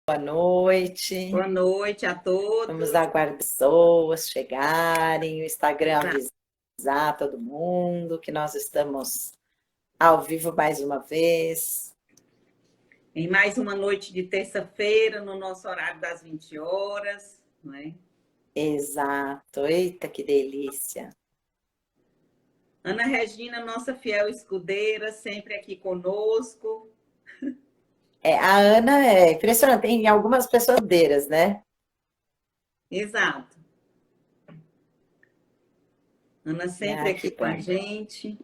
Boa noite. Boa noite a Vamos todos. aguardar pessoas chegarem, o Instagram Exato. avisar todo mundo que nós estamos ao vivo mais uma vez. Em mais uma noite de terça-feira, no nosso horário das 20 horas, não é? Exato. Eita, que delícia. Ana Regina, nossa fiel escudeira, sempre aqui conosco. A Ana é impressionante, tem algumas pessoas deiras, né? Exato. Ana sempre Ah, que aqui com a bom. gente.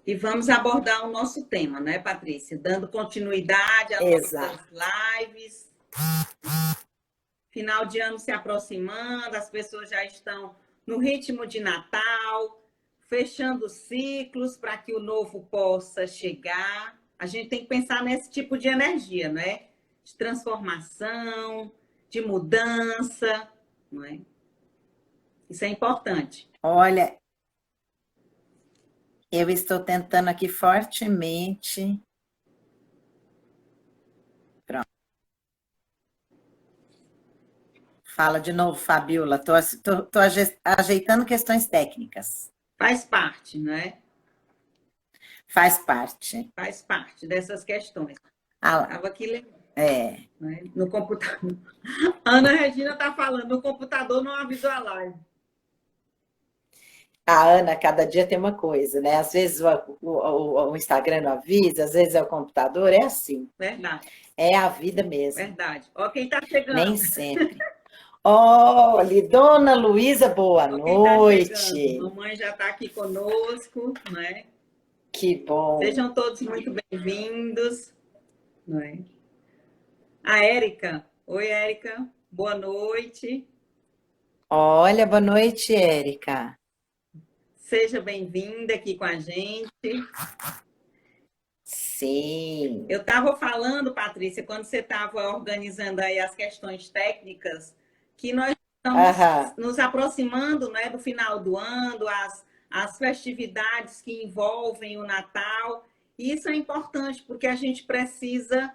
E vamos abordar o nosso tema, né, Patrícia? Dando continuidade às nossas Exato. lives. Final de ano se aproximando, as pessoas já estão no ritmo de Natal, fechando ciclos para que o novo possa chegar. A gente tem que pensar nesse tipo de energia, né? De transformação, de mudança, não é? Isso é importante. Olha, eu estou tentando aqui fortemente. Pronto. Fala de novo, Fabiola. Tô ajeitando questões técnicas. Faz parte, né? Faz parte. Faz parte dessas questões. Ah, Estava aqui lembrando, é. né? No computador. Ana Regina está falando, no computador não avisou a live. A Ana, cada dia tem uma coisa, né? Às vezes o Instagram não avisa, às vezes é o computador, é assim. Verdade, É a vida mesmo, verdade. Ó, quem está chegando. nem sempre. Olha, Dona Luísa, boa Olha quem está chegando. noite. Mamãe já está aqui conosco, né? Que bom. Sejam todos muito bem-vindos, né? A Érica. Oi, Érica. Boa noite. Olha, boa noite, Érica. Seja bem-vinda aqui com a gente. Sim. Eu estava falando, Patrícia, quando você estava organizando aí as questões técnicas, que nós estamos Aham. nos aproximando, né, do final do ano, as festividades que envolvem o Natal. E isso é importante, porque a gente precisa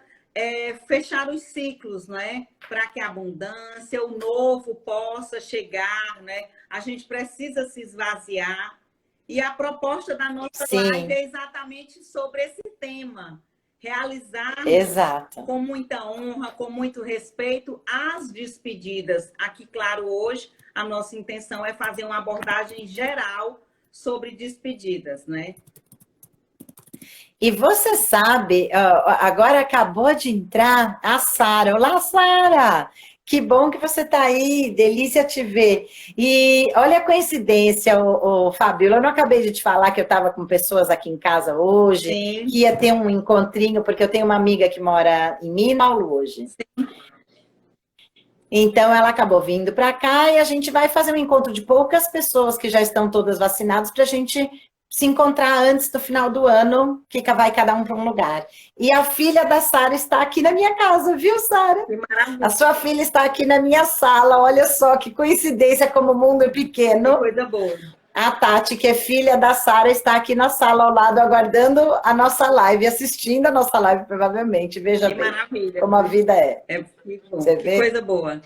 fechar os ciclos, né, para que a abundância, o novo possa chegar, né? A gente precisa se esvaziar. E a proposta da nossa live Sim, é exatamente sobre esse tema. Realizarmos exato. com muita honra, com muito respeito, as despedidas. Aqui, claro, hoje a nossa intenção é fazer uma abordagem geral sobre despedidas, né? E você sabe, agora acabou de entrar a Sara. Olá, Sara! Que bom que você está aí, delícia te ver. E olha a coincidência, Fabíola, eu não acabei de te falar que eu estava com pessoas aqui em casa hoje, Sim, que ia ter um encontrinho, porque eu tenho uma amiga que mora em Minas hoje. Então, ela acabou vindo para cá e a gente vai fazer um encontro de poucas pessoas que já estão todas vacinadas para a gente se encontrar antes do final do ano, que vai cada um para um lugar. E a filha da Sara está aqui na minha casa, viu, Sara? que A maravilha, sua filha está aqui na minha sala. Olha só que coincidência, como o mundo é que pequeno. coisa boa. A Tati, que é filha da Sara, está aqui na sala ao lado, aguardando a nossa live, assistindo a nossa live, provavelmente. Veja Que bem maravilha. como a vida é. Que bom, Você que vê coisa boa.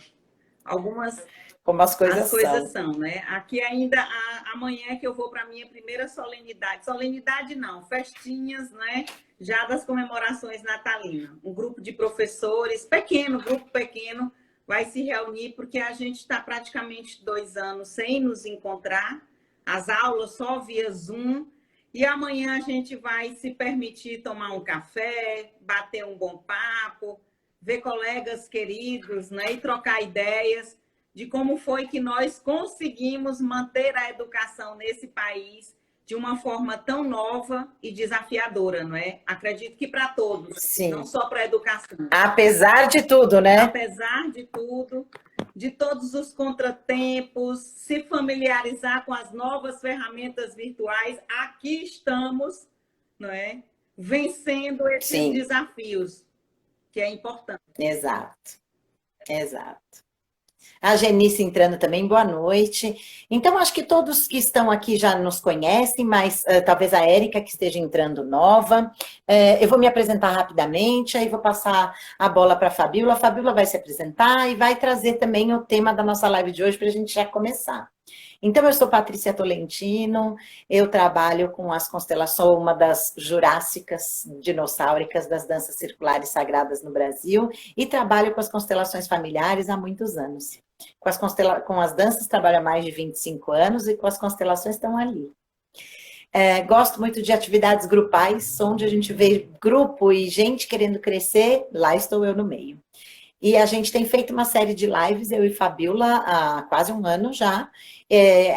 Algumas como as as coisas coisas são. são, né? Aqui ainda amanhã é que eu vou para a minha primeira solenidade. Solenidade não, festinhas, né? Já das comemorações natalinas. Um grupo de professores, pequeno, grupo pequeno, vai se reunir, porque a gente está praticamente 2 anos sem nos encontrar, as aulas só via Zoom, e amanhã a gente vai se permitir tomar um café, bater um bom papo, ver colegas queridos, né? E trocar ideias de como foi que nós conseguimos manter a educação nesse país de uma forma tão nova e desafiadora, não é? Acredito que para todos, não Sim. só para a educação. Apesar de tudo, né? Apesar de tudo, de todos os contratempos, se familiarizar com as novas ferramentas virtuais, aqui estamos, não é? Vencendo esses Sim, desafios, que é importante. exato, exato. A Genice entrando também, boa noite. Então, acho que todos que estão aqui já nos conhecem, mas talvez a Érica que esteja entrando nova. Eu vou me apresentar rapidamente, aí vou passar a bola para a Fabíola. A Fabíola vai se apresentar e vai trazer também o tema da nossa live de hoje para a gente já começar. Então, eu sou Patrícia Tolentino, eu trabalho com as constelações, uma das jurássicas dinossáuricas das danças circulares sagradas no Brasil, e trabalho com as constelações familiares há muitos anos. Com as danças trabalho há mais de 25 anos e com as constelações estão ali. Gosto muito de atividades grupais, onde a gente vê grupo e gente querendo crescer, lá estou eu no meio. E a gente tem feito uma série de lives, eu e Fabíola, há quase um ano já,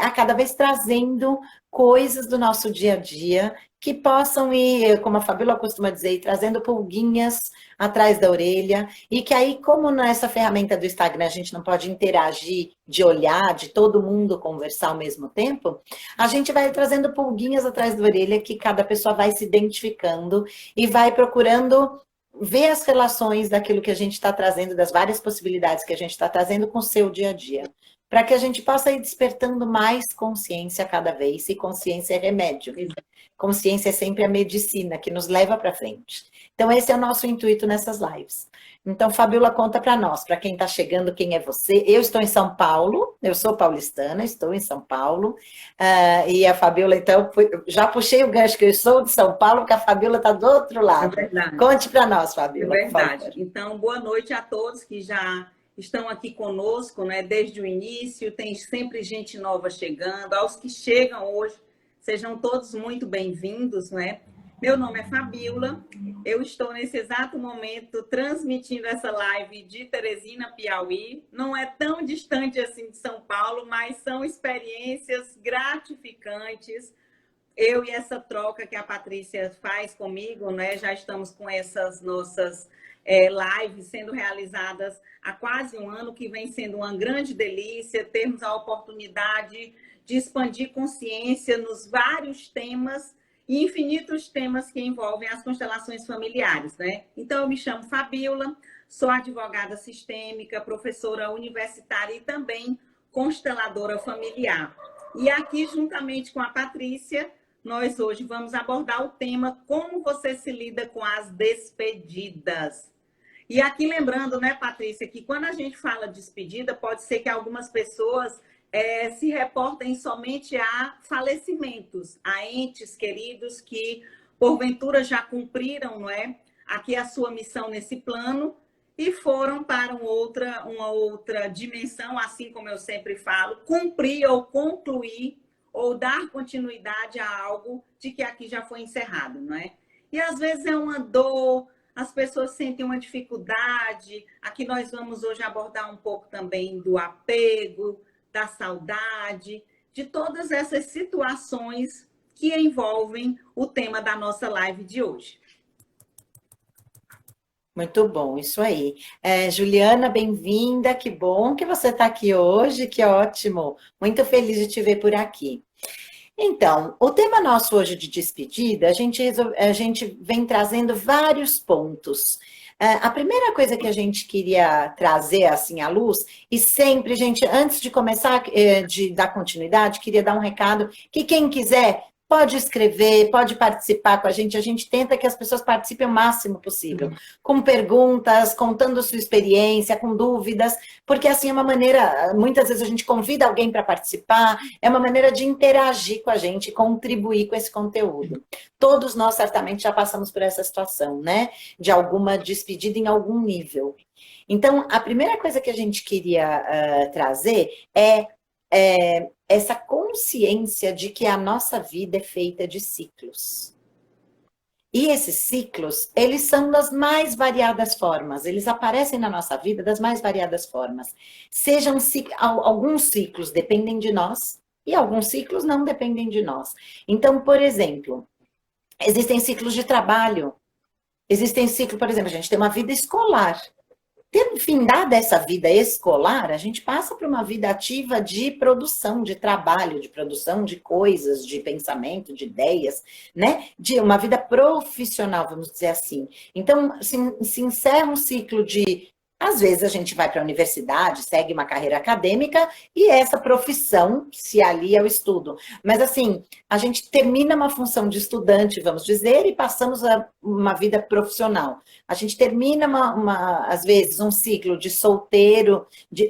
a cada vez trazendo coisas do nosso dia a dia que possam ir, como a Fabíola costuma dizer, ir trazendo pulguinhas atrás da orelha, e que aí, como nessa ferramenta do Instagram a gente não pode interagir, de olhar, de todo mundo conversar ao mesmo tempo, a gente vai trazendo pulguinhas atrás da orelha que cada pessoa vai se identificando e vai procurando ver as relações daquilo que a gente está trazendo, das várias possibilidades que a gente está trazendo com o seu dia a dia, para que a gente possa ir despertando mais consciência cada vez, e consciência é remédio. Consciência é sempre a medicina que nos leva para frente. Então, esse é o nosso intuito nessas lives. Então, Fabíola, conta para nós, para quem está chegando, quem é você. Eu estou em São Paulo, eu sou paulistana, estou em São Paulo, e a Fabíola, então, já puxei o gancho que eu sou de São Paulo, porque a Fabíola está do outro lado. É verdade. Conte para nós, Fabíola. É verdade. Então, boa noite a todos que já estão aqui conosco, né, desde o início. Tem sempre gente nova chegando. Aos que chegam hoje, sejam todos muito bem-vindos, né? Meu nome é Fabíola, eu estou nesse exato momento transmitindo essa live de Teresina, Piauí. Não é tão distante assim de São Paulo, mas são experiências gratificantes. Eu e essa troca que a Patrícia faz comigo, né? Já estamos com essas nossas lives sendo realizadas há quase um ano, que vem sendo uma grande delícia termos a oportunidade de expandir consciência nos vários temas e infinitos temas que envolvem as constelações familiares, né? Então, eu me chamo Fabíola, sou advogada sistêmica, professora universitária e também consteladora familiar. E aqui, juntamente com a Patrícia, nós hoje vamos abordar o tema como você se lida com as despedidas. E aqui lembrando, né, Patrícia, que quando a gente fala despedida, pode ser que algumas pessoas se reportem somente a falecimentos, a entes queridos que, porventura, já cumpriram, não é, aqui a sua missão nesse plano e foram para uma outra dimensão, assim como eu sempre falo, cumprir ou concluir ou dar continuidade a algo de que aqui já foi encerrado, não é? E às vezes é uma dor, as pessoas sentem uma dificuldade. Aqui nós vamos hoje abordar um pouco também do apego, da saudade, de todas essas situações que envolvem o tema da nossa live de hoje. Muito bom, isso aí. Juliana, bem-vinda, que bom que você está aqui hoje, que ótimo. Muito feliz de te ver por aqui. Então, o tema nosso hoje de despedida, a gente vem trazendo vários pontos. A primeira coisa que a gente queria trazer assim à luz, e sempre, gente, antes de começar de dar continuidade, queria dar um recado que quem quiser pode escrever, pode participar com a gente tenta que as pessoas participem o máximo possível, com perguntas, contando sua experiência, com dúvidas, porque assim é uma maneira, muitas vezes a gente convida alguém para participar, é uma maneira de interagir com a gente, contribuir com esse conteúdo. Todos nós certamente já passamos por essa situação, né? De alguma despedida em algum nível. Então, a primeira coisa que a gente queria trazer é essa consciência de que a nossa vida é feita de ciclos. E esses ciclos, eles são das mais variadas formas, eles aparecem na nossa vida das mais variadas formas. Alguns ciclos dependem de nós e alguns ciclos não dependem de nós. Então, por exemplo, existem ciclos de trabalho, existem ciclos, por exemplo, a gente tem uma vida escolar. Tendo findado essa vida escolar, a gente passa para uma vida ativa de produção, de trabalho, de produção de coisas, de pensamento, de ideias, né? De uma vida profissional, vamos dizer assim. Então, se encerra um ciclo de Às vezes a gente vai para a universidade, segue uma carreira acadêmica e essa profissão se alia ao estudo. Mas assim, a gente termina uma função de estudante, vamos dizer, e passamos a uma vida profissional. A gente termina, às vezes, um ciclo de solteiro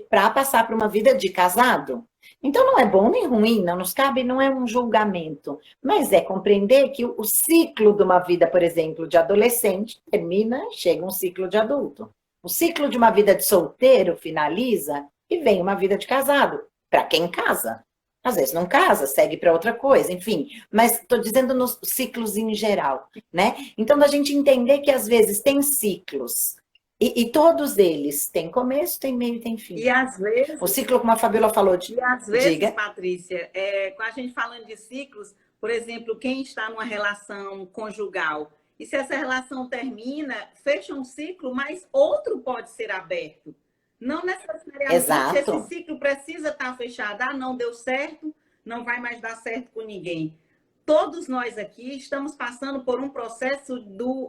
para passar para uma vida de casado. Então não é bom nem ruim, não nos cabe, não é um julgamento, mas é compreender que o ciclo de uma vida, por exemplo, de adolescente termina, chega um ciclo de adulto. O ciclo de uma vida de solteiro finaliza e vem uma vida de casado, para quem casa. Às vezes não casa, segue para outra coisa, enfim. Mas estou dizendo nos ciclos em geral, né? Então, da gente entender que às vezes tem ciclos, e todos eles têm começo, tem meio e tem fim. E às vezes... O ciclo, como a Fabíola falou, E às vezes, diga. Patrícia, com a gente falando de ciclos, por exemplo, quem está numa relação conjugal, e se essa relação termina, fecha um ciclo, mas outro pode ser aberto. Não necessariamente esse ciclo precisa estar fechado. Ah, não deu certo, não vai mais dar certo com ninguém. Todos nós aqui estamos passando por um processo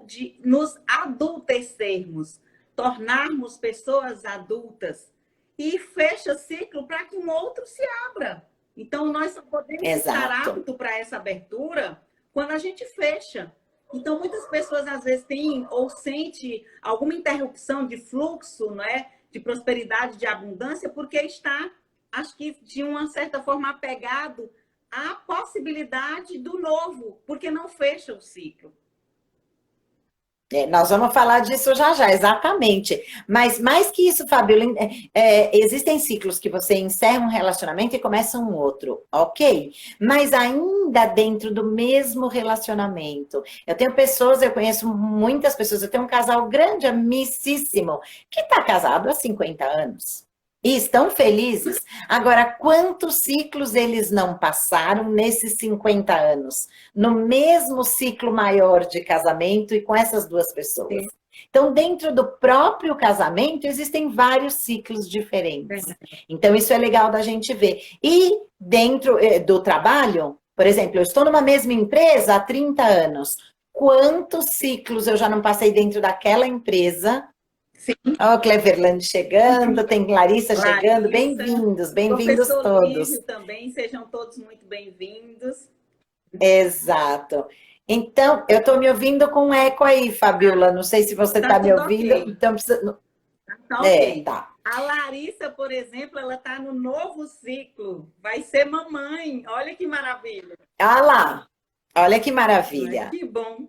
de nos adultecermos, tornarmos pessoas adultas. E fecha ciclo para que um outro se abra. Então, nós só podemos estar apto para essa abertura quando a gente fecha. Então, muitas pessoas, às vezes, têm ou sentem alguma interrupção de fluxo, não é? De prosperidade, de abundância, porque está, acho que, de uma certa forma, apegado à possibilidade do novo, porque não fecha o ciclo. Nós vamos falar disso já já, exatamente. Mas mais que isso, Fabíola, existem ciclos que você encerra um relacionamento e começa um outro, ok? Mas ainda dentro do mesmo relacionamento. Eu conheço muitas pessoas, eu tenho um casal grande, amicíssimo, que está casado há 50 anos. E estão felizes. Agora, quantos ciclos eles não passaram nesses 50 anos? No mesmo ciclo maior de casamento e com essas duas pessoas. Então, dentro do próprio casamento, existem vários ciclos diferentes. Então, isso é legal da gente ver. E dentro do trabalho, por exemplo, eu estou numa mesma empresa há 30 anos. Quantos ciclos eu já não passei dentro daquela empresa? Ó, oh, Cleverland chegando, tem Larissa chegando, bem-vindos todos. Lívio também, sejam todos muito bem-vindos. Exato. Então, eu estou me ouvindo com eco aí, Fabíola, não sei se você está me ouvindo. Okay. Então, precisa... Tá ok. Tá. A Larissa, por exemplo, ela está no novo ciclo, vai ser mamãe, olha que maravilha. Ah lá, olha que maravilha. Ai, que bom.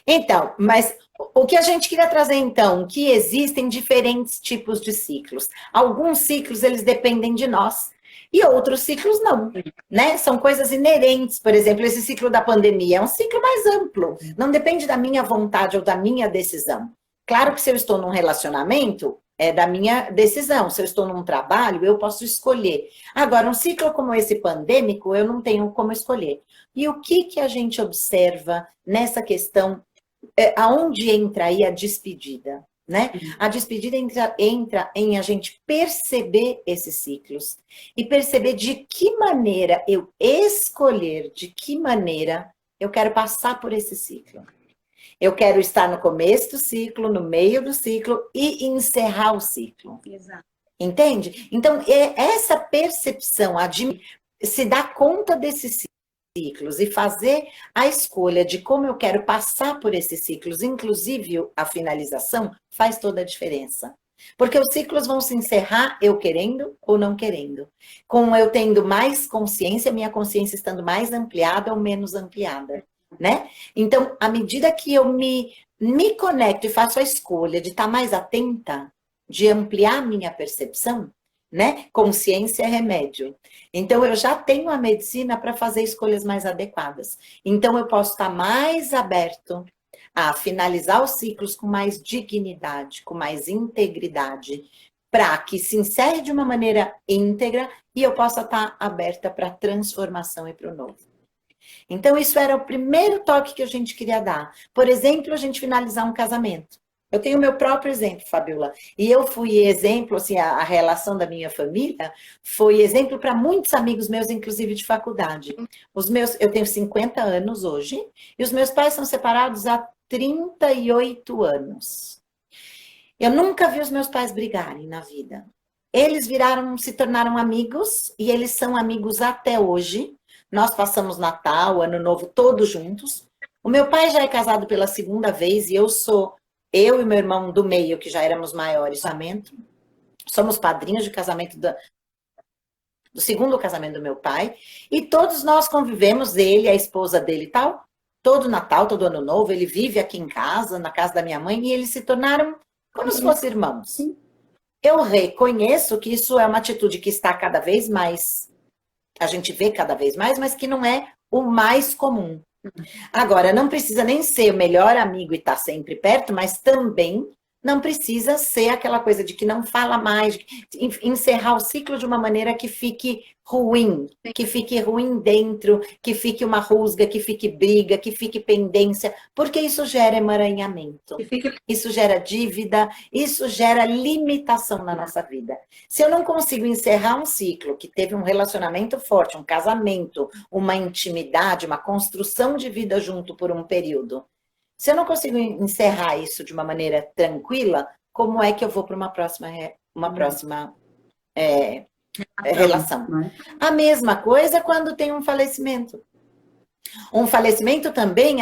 Então, mas o que a gente queria trazer, então, que existem diferentes tipos de ciclos. Alguns ciclos, eles dependem de nós, e outros ciclos não, né? São coisas inerentes, por exemplo, esse ciclo da pandemia é um ciclo mais amplo, não depende da minha vontade ou da minha decisão. Claro que se eu estou num relacionamento, é da minha decisão. Se eu estou num trabalho, eu posso escolher. Agora, um ciclo como esse pandêmico, eu não tenho como escolher. E o que a gente observa nessa questão, aonde entra aí a despedida, né? A despedida entra em a gente perceber esses ciclos e perceber de que maneira eu escolher, de que maneira eu quero passar por esse ciclo. Eu quero estar no começo do ciclo, no meio do ciclo e encerrar o ciclo. Exato. Entende? Então, essa percepção, se dar conta desses ciclos e fazer a escolha de como eu quero passar por esses ciclos, inclusive a finalização, faz toda a diferença. Porque os ciclos vão se encerrar eu querendo ou não querendo. Com eu tendo mais consciência, minha consciência estando mais ampliada ou menos ampliada. Né? Então, à medida que eu me conecto e faço a escolha de estar mais atenta, de ampliar minha percepção, né? Consciência é remédio. Então, eu já tenho a medicina para fazer escolhas mais adequadas. Então, eu posso estar mais aberto a finalizar os ciclos com mais dignidade, com mais integridade, para que se encerre de uma maneira íntegra e eu possa estar aberta para a transformação e para o novo. Então, isso era o primeiro toque que a gente queria dar. Por exemplo, a gente finalizar um casamento. Eu tenho o meu próprio exemplo, Fabíola. E eu fui exemplo, assim, a relação da minha família foi exemplo para muitos amigos meus, inclusive de faculdade. Eu tenho 50 anos hoje, e os meus pais são separados há 38 anos. Eu nunca vi os meus pais brigarem na vida. Eles se tornaram amigos e eles são amigos até hoje. Nós passamos Natal, Ano Novo, todos juntos. O meu pai já é casado pela segunda vez e eu e meu irmão do meio, que já éramos maiores, casamento. Somos padrinhos de casamento do segundo casamento do meu pai. E todos nós convivemos, ele, a esposa dele e tal, todo Natal, todo Ano Novo. Ele vive aqui em casa, na casa da minha mãe, e eles se tornaram como se fossem irmãos. Eu reconheço que isso é uma atitude que está cada vez mais, a gente vê cada vez mais, mas que não é o mais comum. Agora, não precisa nem ser o melhor amigo e estar sempre perto, mas também não precisa ser aquela coisa de que não fala mais, encerrar o ciclo de uma maneira que fique ruim dentro, que fique uma rusga, que fique briga, que fique pendência, porque isso gera emaranhamento, isso gera dívida, isso gera limitação na nossa vida. Se eu não consigo encerrar um ciclo que teve um relacionamento forte, um casamento, uma intimidade, uma construção de vida junto por um período, se eu não consigo encerrar isso de uma maneira tranquila, como é que eu vou para uma próxima relação? A mesma coisa quando tem um falecimento. Um falecimento também,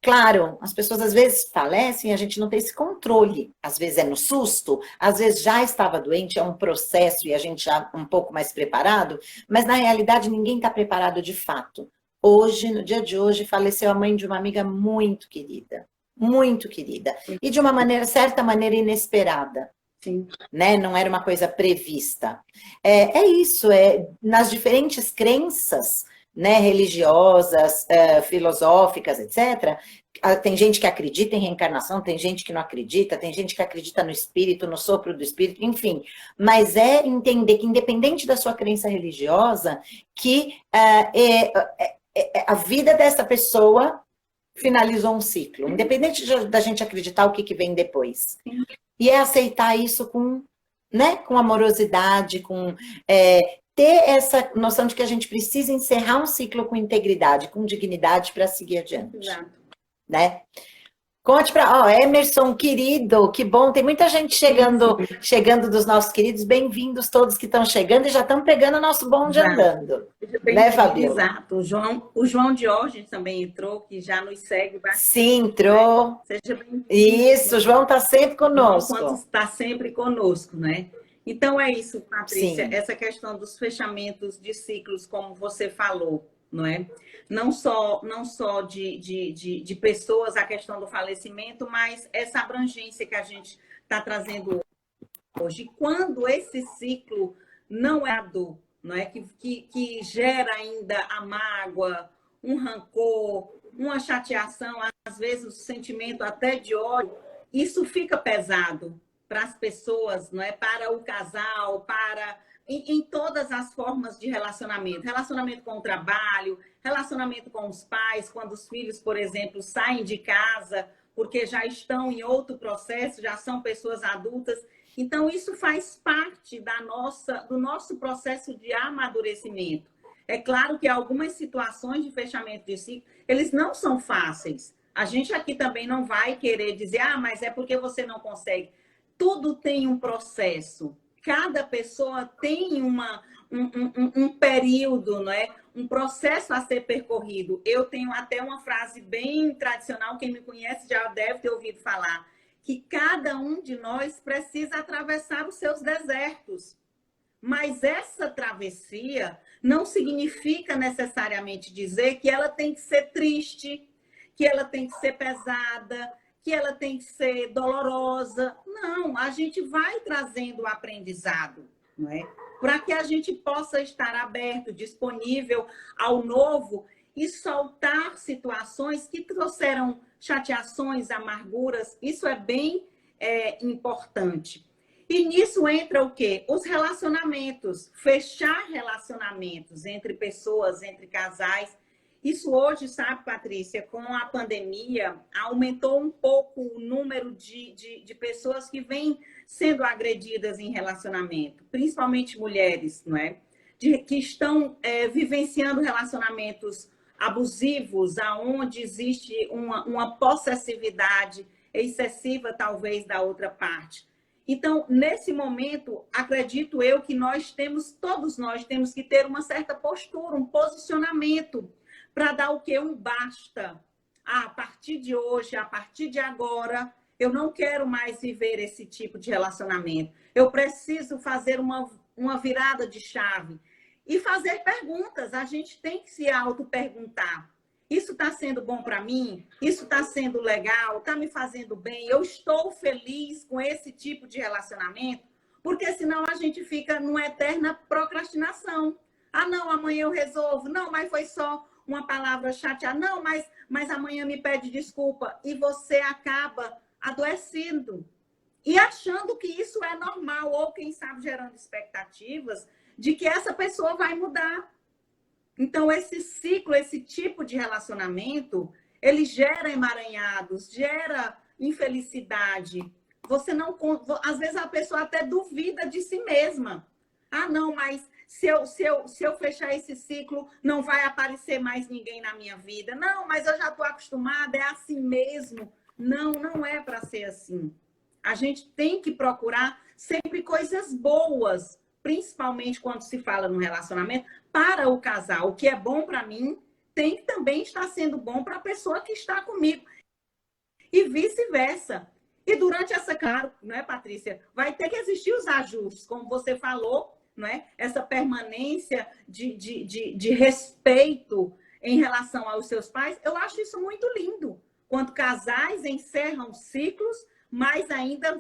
claro, as pessoas às vezes falecem, a gente não tem esse controle. Às vezes é no susto, às vezes já estava doente, é um processo e a gente já um pouco mais preparado, mas na realidade ninguém está preparado de fato. Hoje, no dia de hoje, faleceu a mãe de uma amiga muito querida, e de uma certa maneira inesperada. Sim. Né? Não era uma coisa prevista. Isso, nas diferentes crenças, né, religiosas, filosóficas, etc., tem gente que acredita em reencarnação, tem gente que não acredita, tem gente que acredita no espírito, no sopro do espírito, enfim. Mas é entender que, independente da sua crença religiosa, que a vida dessa pessoa finalizou um ciclo, independente da gente acreditar o que vem depois. Sim. E é aceitar isso com amorosidade, ter essa noção de que a gente precisa encerrar um ciclo com integridade, com dignidade para seguir adiante. Exato. Né? Conte Emerson, querido, que bom, tem muita gente chegando dos nossos queridos, bem-vindos todos que estão chegando e já estão pegando o nosso bonde andando. Né, Fabiola? Exato, o João Diógenes também entrou, que já nos segue bastante. Sim, entrou. Né? Seja bem-vindo. Isso, o João está sempre conosco. Está sempre conosco, né? Então é isso, Patrícia, Sim. Essa questão dos fechamentos de ciclos, como você falou, não é? Não só de pessoas, a questão do falecimento, mas essa abrangência que a gente está trazendo hoje. Quando esse ciclo não é a dor, não é? Que gera ainda a mágoa, um rancor, uma chateação, às vezes o sentimento até de ódio, isso fica pesado para as pessoas, não é? Para o casal, em todas as formas de relacionamento. Relacionamento com o trabalho, relacionamento com os pais, quando os filhos, por exemplo, saem de casa porque já estão em outro processo, já são pessoas adultas. Então, isso faz parte do nosso processo de amadurecimento. É claro que algumas situações de fechamento de ciclo, eles não são fáceis. A gente aqui também não vai querer dizer, mas é porque você não consegue. Tudo tem um processo. Cada pessoa tem um período, não é? Um processo a ser percorrido. Eu tenho até uma frase bem tradicional, quem me conhece já deve ter ouvido falar, que cada um de nós precisa atravessar os seus desertos. Mas essa travessia não significa necessariamente dizer que ela tem que ser triste, que ela tem que ser pesada, que ela tem que ser dolorosa. Não, a gente vai trazendo o aprendizado, não é? Para que a gente possa estar aberto, disponível ao novo e soltar situações que trouxeram chateações, amarguras. Isso é bem importante. E nisso entra o quê? Os relacionamentos, fechar relacionamentos entre pessoas, entre casais. Isso hoje, sabe, Patrícia, com a pandemia, aumentou um pouco o número de pessoas que vêm sendo agredidas em relacionamento, principalmente mulheres, não é? Que estão vivenciando relacionamentos abusivos, aonde existe uma possessividade excessiva, talvez, da outra parte. Então, nesse momento, acredito eu que todos nós temos que ter uma certa postura, um posicionamento, para dar o quê? Um basta. A partir de hoje, a partir de agora, eu não quero mais viver esse tipo de relacionamento. Eu preciso fazer uma virada de chave e fazer perguntas. A gente tem que se auto-perguntar. Isso está sendo bom para mim? Isso está sendo legal? Está me fazendo bem? Eu estou feliz com esse tipo de relacionamento? Porque senão a gente fica numa eterna procrastinação. Ah, não, amanhã eu resolvo. Não, mas foi só uma palavra chateada. Não, mas amanhã me pede desculpa. E você acaba adoecendo e achando que isso é normal, ou quem sabe gerando expectativas de que essa pessoa vai mudar. Então, esse ciclo, esse tipo de relacionamento, ele gera emaranhados, gera infelicidade. Você não, às vezes a pessoa até duvida de si mesma. Ah, não, mas se eu fechar esse ciclo, não vai aparecer mais ninguém na minha vida. Não, mas eu já estou acostumada, é assim mesmo. Não, não é para ser assim. A gente tem que procurar sempre coisas boas, principalmente quando se fala no relacionamento, para o casal. O que é bom para mim tem que também estar sendo bom para a pessoa que está comigo. E vice-versa. E durante essa, claro, não é, Patrícia? Vai ter que existir os ajustes, como você falou, não é? Essa permanência de respeito em relação aos seus pais. Eu acho isso muito lindo. Quando casais encerram ciclos, mas ainda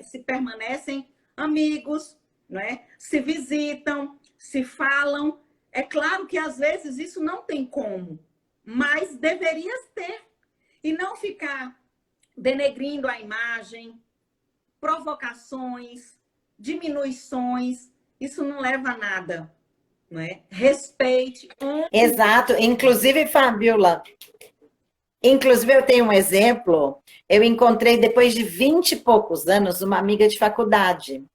se permanecem amigos, não é? Se visitam, se falam. É claro que às vezes isso não tem como, mas deveria ter. E não ficar denegrindo a imagem, provocações, diminuições. Isso não leva a nada, não é? Respeite. Exato. Inclusive, Fabiola, eu tenho um exemplo. Eu encontrei, depois de 20 e poucos anos, uma amiga de faculdade.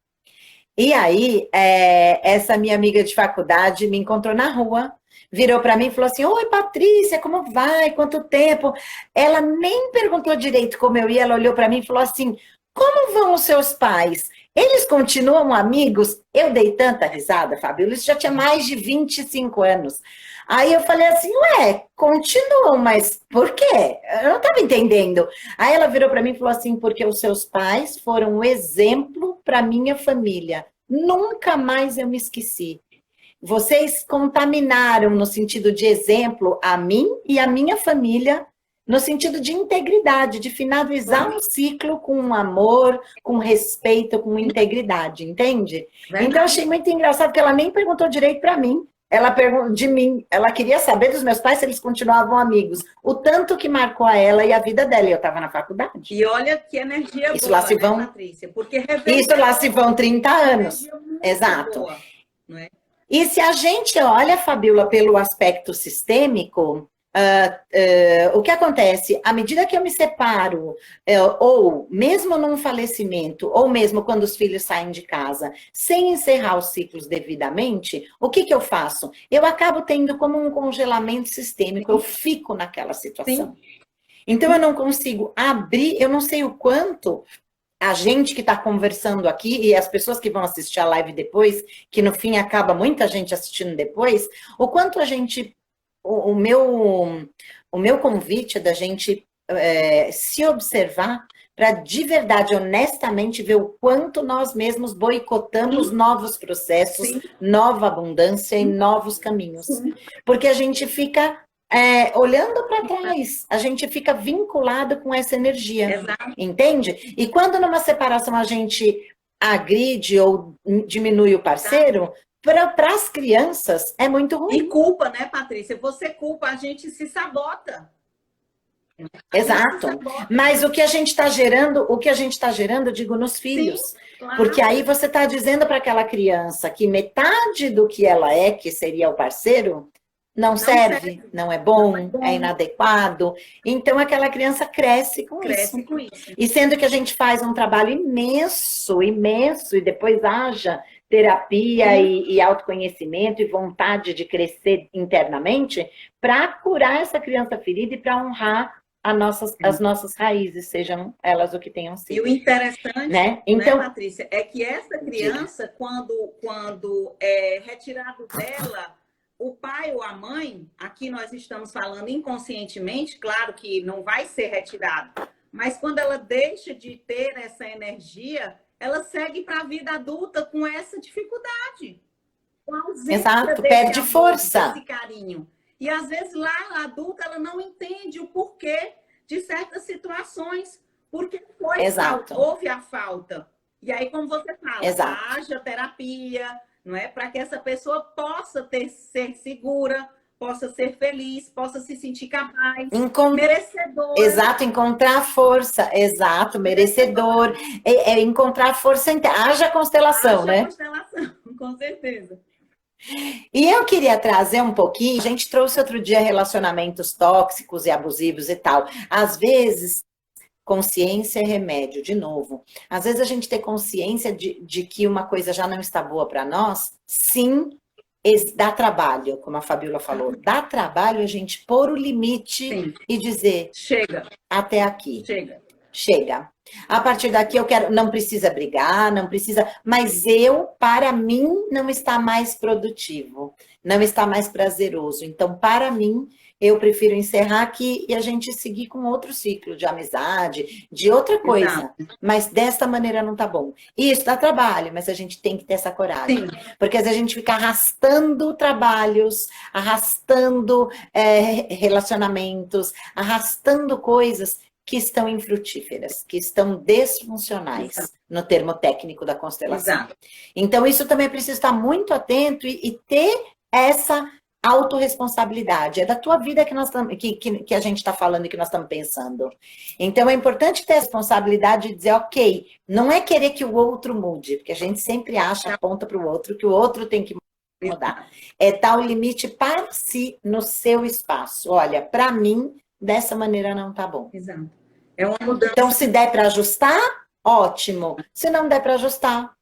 E aí, essa minha amiga de faculdade me encontrou na rua, virou para mim e falou assim: oi, Patrícia, como vai? Quanto tempo? Ela nem perguntou direito como eu ia, ela olhou para mim e falou assim: como vão os seus pais? Eles continuam amigos? Eu dei tanta risada, Fábio, isso já tinha mais de 25 anos. Aí eu falei assim: ué, continuam, mas por quê? Eu não estava entendendo. Aí ela virou para mim e falou assim: porque os seus pais foram um exemplo para minha família. Nunca mais eu me esqueci. Vocês contaminaram no sentido de exemplo a mim e a minha família, no sentido de integridade, de finalizar um ciclo com amor, com respeito, com integridade, entende? Verdade. Então eu achei muito engraçado que ela nem perguntou direito para mim. Ela perguntou de mim, ela queria saber dos meus pais se eles continuavam amigos. O tanto que marcou a ela e a vida dela. E eu estava na faculdade. E olha que energia isso boa, lá se vão, né, Patrícia? Porque isso lá se vão 30 anos. Exato. Boa, não é? E se a gente olha, Fabiola, pelo aspecto sistêmico, o que acontece? À medida que eu me separo, ou mesmo num falecimento, ou mesmo quando os filhos saem de casa, sem encerrar os ciclos devidamente, o que eu faço? Eu acabo tendo como um congelamento sistêmico, eu fico naquela situação. Sim. Então, eu não consigo abrir, eu não sei o quanto a gente que está conversando aqui e as pessoas que vão assistir a live depois, que no fim acaba muita gente assistindo depois, o quanto a gente... O meu convite é da gente se observar para de verdade, honestamente, ver o quanto nós mesmos boicotamos novos processos, Sim. nova abundância e novos caminhos. Sim. Porque a gente fica olhando para trás, a gente fica vinculado com essa energia, Exato. Entende? E quando numa separação a gente agride ou diminui o parceiro... Para as crianças é muito ruim. E culpa, né, Patrícia? Você culpa, a gente se sabota. Exato. Mas o que a gente está gerando, eu digo, nos filhos. Sim, claro. Porque aí você está dizendo para aquela criança que metade do que ela é, que seria o parceiro, não serve, não é bom, é inadequado. Então, aquela criança cresce com isso. E sendo que a gente faz um trabalho imenso, e depois haja terapia e autoconhecimento e vontade de crescer internamente para curar essa criança ferida e para honrar as nossas raízes, sejam elas o que tenham E o sido. interessante, Né? Então, Patrícia, é que essa criança, quando é retirado dela o pai ou a mãe, aqui nós estamos falando inconscientemente, claro que não vai ser retirado, mas quando ela deixa de ter essa energia, ela segue para a vida adulta com essa dificuldade. Com a ausência exato, desse perde amor, força. desse carinho. E às vezes lá, a adulta, ela não entende o porquê de certas situações, porque houve a falta. E aí, como você fala, haja terapia, não é? Para que essa pessoa possa ser segura, possa ser feliz, possa se sentir capaz, merecedora. Exato, encontrar força, exato, merecedor. Encontrar força, haja constelação, né? Haja constelação, com certeza. E eu queria trazer um pouquinho, a gente trouxe outro dia relacionamentos tóxicos e abusivos e tal. Às vezes, consciência é remédio, de novo. Às vezes a gente tem consciência de que uma coisa já não está boa para nós, sim, dá trabalho, como a Fabiola falou. Dá trabalho a gente pôr o limite, sim, e dizer, chega, até aqui. Chega. A partir daqui eu quero, não precisa brigar, não precisa, mas para mim, não está mais produtivo, não está mais prazeroso. Então, para mim, eu prefiro encerrar aqui e a gente seguir com outro ciclo de amizade, de outra coisa. Exato. Mas desta maneira não tá bom. Isso dá trabalho, mas a gente tem que ter essa coragem. Sim. Porque às vezes a gente fica arrastando trabalhos, arrastando relacionamentos, arrastando coisas que estão infrutíferas, que estão desfuncionais, exato, no termo técnico da constelação. Exato. Então, isso também precisa estar muito atento e ter essa autorresponsabilidade. É da tua vida que a gente está falando e que nós estamos pensando. Então, é importante ter a responsabilidade de dizer, ok, não é querer que o outro mude, porque a gente sempre acha, aponta para o outro, que o outro tem que mudar. É dar o limite para si, no seu espaço. Olha, para mim, dessa maneira não tá bom. Exato. É uma mudança. Então, se der para ajustar, ótimo. Se não der para ajustar,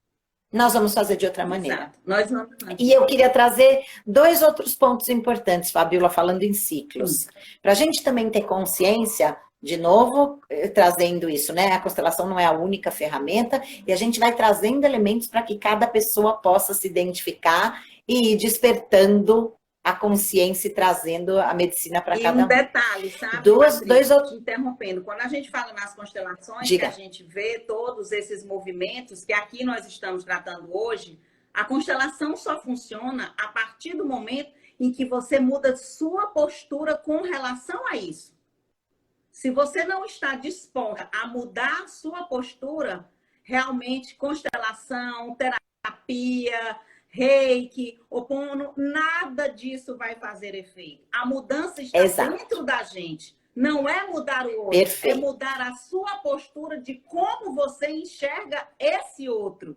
nós vamos fazer de outra maneira. Exato. E eu queria trazer 2 outros pontos importantes, Fabiola, falando em ciclos. Para a gente também ter consciência, de novo, trazendo isso, né? A constelação não é a única ferramenta, e a gente vai trazendo elementos para que cada pessoa possa se identificar e ir despertando a consciência e trazendo a medicina para cada um. E um detalhe, sabe, te interrompendo, quando a gente fala nas constelações, que a gente vê todos esses movimentos que aqui nós estamos tratando hoje, a constelação só funciona a partir do momento em que você muda sua postura com relação a isso. Se você não está disposta a mudar sua postura, realmente constelação, terapia, reiki, opono, nada disso vai fazer efeito. A mudança está dentro da gente. Não é mudar o outro, é mudar a sua postura de como você enxerga esse outro.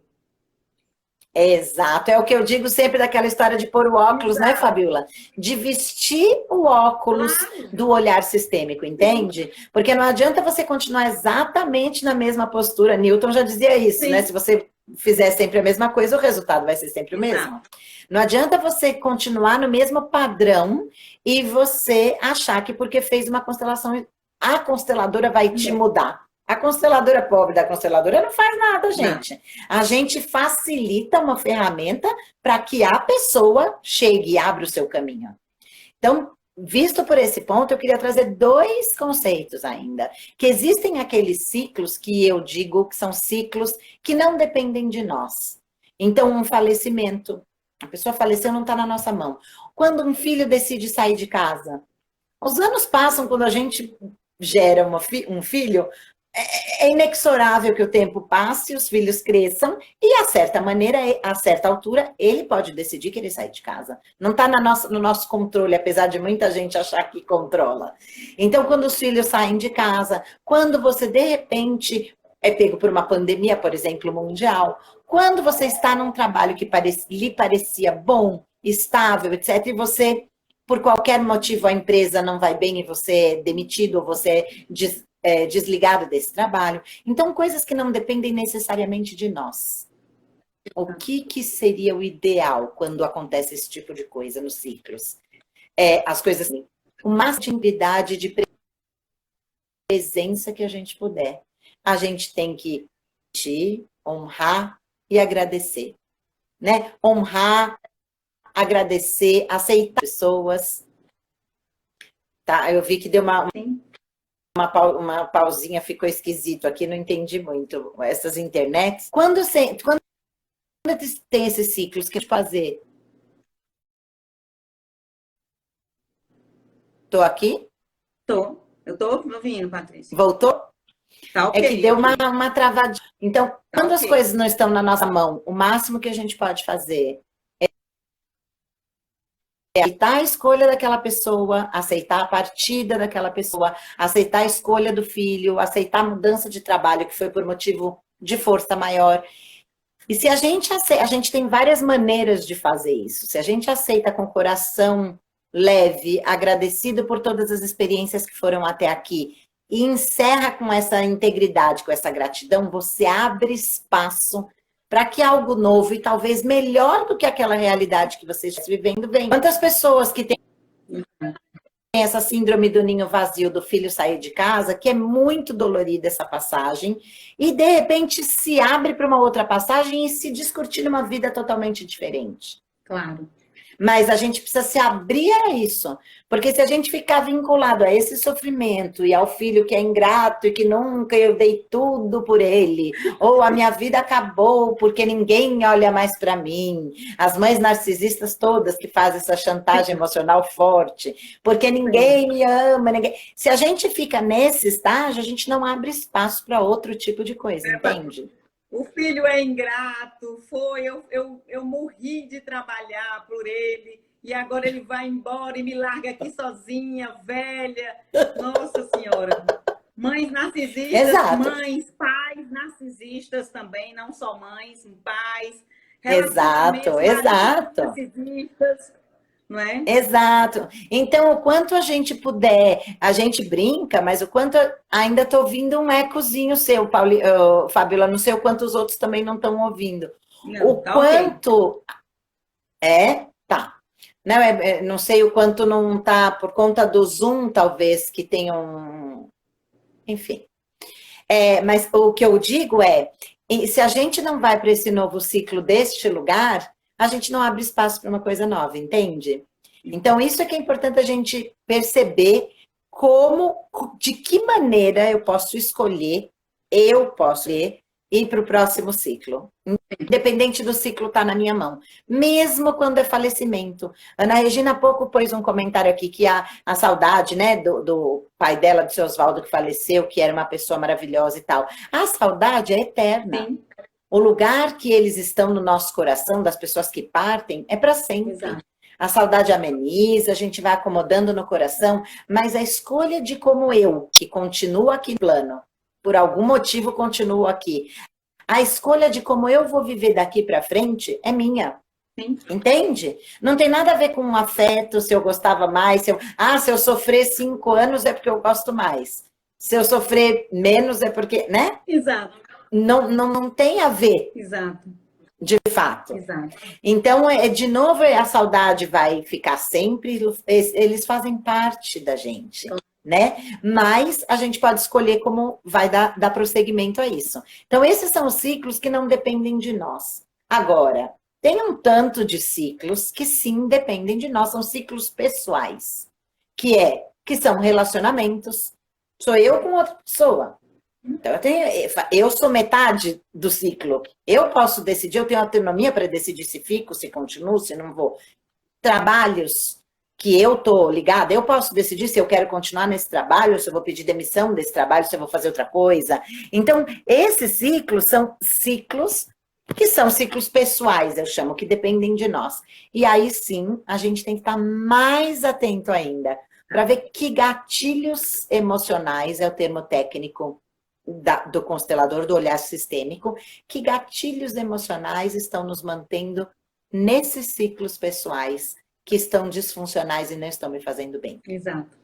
Exato, é o que eu digo sempre daquela história de pôr o óculos, né, Fabiola? De vestir o óculos do olhar sistêmico, entende? Porque não adianta você continuar exatamente na mesma postura. Newton já dizia isso, né? Se você fizer sempre a mesma coisa, o resultado vai ser sempre o mesmo. Não adianta você continuar no mesmo padrão e você achar que porque fez uma constelação, a consteladora vai te mudar. A consteladora pobre da consteladora não faz nada, gente. A gente facilita uma ferramenta para que a pessoa chegue e abra o seu caminho. Então, visto por esse ponto, eu queria trazer 2 conceitos ainda. Que existem aqueles ciclos que eu digo que são ciclos que não dependem de nós. Então, um falecimento. A pessoa faleceu, não está na nossa mão. Quando um filho decide sair de casa. Os anos passam, quando a gente gera um filho, é inexorável que o tempo passe, os filhos cresçam e, a certa maneira, a certa altura, ele pode decidir que ele sai de casa. Não está no nosso controle, apesar de muita gente achar que controla. Então, quando os filhos saem de casa, quando você, de repente, é pego por uma pandemia, por exemplo, mundial, quando você está num trabalho que lhe parecia bom, estável, etc., e você, por qualquer motivo, a empresa não vai bem e você é demitido ou você desligado desse trabalho. Então, coisas que não dependem necessariamente de nós. O que seria o ideal quando acontece esse tipo de coisa nos ciclos? As coisas assim, uma atividade de presença que a gente puder. A gente tem que honrar e agradecer, né? Honrar, agradecer, aceitar pessoas. Tá? Eu vi que deu uma pausinha, ficou esquisito aqui, não entendi muito. Essas internets. Quando tem esses ciclos que fazer? Tô aqui? Tô. Eu tô ouvindo, Patrícia. Voltou? Tá ok. É que deu uma travadinha. Então, quando as ok. coisas não estão na nossa mão, o máximo que a gente pode fazer é aceitar a escolha daquela pessoa, aceitar a partida daquela pessoa, aceitar a escolha do filho, aceitar a mudança de trabalho que foi por motivo de força maior. E se a gente aceita, a gente tem várias maneiras de fazer isso. Se a gente aceita com o coração leve, agradecido por todas as experiências que foram até aqui, e encerra com essa integridade, com essa gratidão, você abre espaço para que algo novo e talvez melhor do que aquela realidade que você está vivendo venha. Quantas pessoas que têm essa síndrome do ninho vazio, do filho sair de casa, que é muito dolorida essa passagem, e de repente se abre para uma outra passagem e se discutir numa vida totalmente diferente. Claro. Mas a gente precisa se abrir a isso, porque se a gente ficar vinculado a esse sofrimento e ao filho que é ingrato e que nunca eu dei tudo por ele, ou a minha vida acabou porque ninguém olha mais para mim, as mães narcisistas todas que fazem essa chantagem emocional forte, porque ninguém me ama, ninguém... Se a gente fica nesse estágio, a gente não abre espaço para outro tipo de coisa, entende? O filho é ingrato, eu morri de trabalhar por ele, e agora ele vai embora e me larga aqui sozinha, velha. Nossa Senhora. Mães narcisistas, Exato. mães, pais narcisistas também, não só mães, pais. Exato, exato. Narcisistas, não é? Exato. Então, o quanto a gente puder, a gente brinca, mas o quanto ainda estou ouvindo um ecozinho seu, Fabiola, não sei o quanto os outros também não estão ouvindo. Não, o tá quanto tá. Não, não sei o quanto não tá por conta do Zoom, talvez, que tenha um. Enfim. Mas o que eu digo se a gente não vai para esse novo ciclo deste lugar, a gente não abre espaço para uma coisa nova, entende? Então, isso é que é importante a gente perceber de que maneira eu posso escolher ir para o próximo ciclo. Independente do ciclo estar na minha mão. Mesmo quando é falecimento. Ana Regina há pouco pôs um comentário aqui que a saudade, né, do pai dela, do seu Oswaldo, que faleceu, que era uma pessoa maravilhosa e tal. A saudade é eterna. Sim. O lugar que eles estão no nosso coração, das pessoas que partem, é para sempre. Exato. A saudade ameniza, a gente vai acomodando no coração, mas a escolha de como eu, que continuo aqui no plano, por algum motivo continuo aqui, a escolha de como eu vou viver daqui para frente é minha. Sim. Entende? Não tem nada a ver com um afeto, se eu gostava mais, se eu sofrer 5 anos é porque eu gosto mais. Se eu sofrer menos é porque, né? Exato. Não tem a ver. Exato. De fato. Exato. Então, de novo, a saudade vai ficar sempre, eles fazem parte da gente, né? Mas a gente pode escolher como vai dar prosseguimento a isso. Então, esses são os ciclos que não dependem de nós. Agora, tem um tanto de ciclos que sim dependem de nós, são ciclos pessoais, que são relacionamentos. Sou eu com outra pessoa. Então, eu sou metade do ciclo. Eu posso decidir, eu tenho autonomia para decidir se fico, se continuo, se não vou. Trabalhos que eu estou ligada, eu posso decidir se eu quero continuar nesse trabalho, se eu vou pedir demissão desse trabalho, se eu vou fazer outra coisa. Então, esses ciclos são ciclos que são ciclos pessoais, eu chamo, que dependem de nós. E aí sim, a gente tem que estar mais atento ainda, para ver que gatilhos emocionais, é o termo técnico, do constelador, do olhar sistêmico, que gatilhos emocionais estão nos mantendo nesses ciclos pessoais que estão disfuncionais e não estão me fazendo bem. Exato.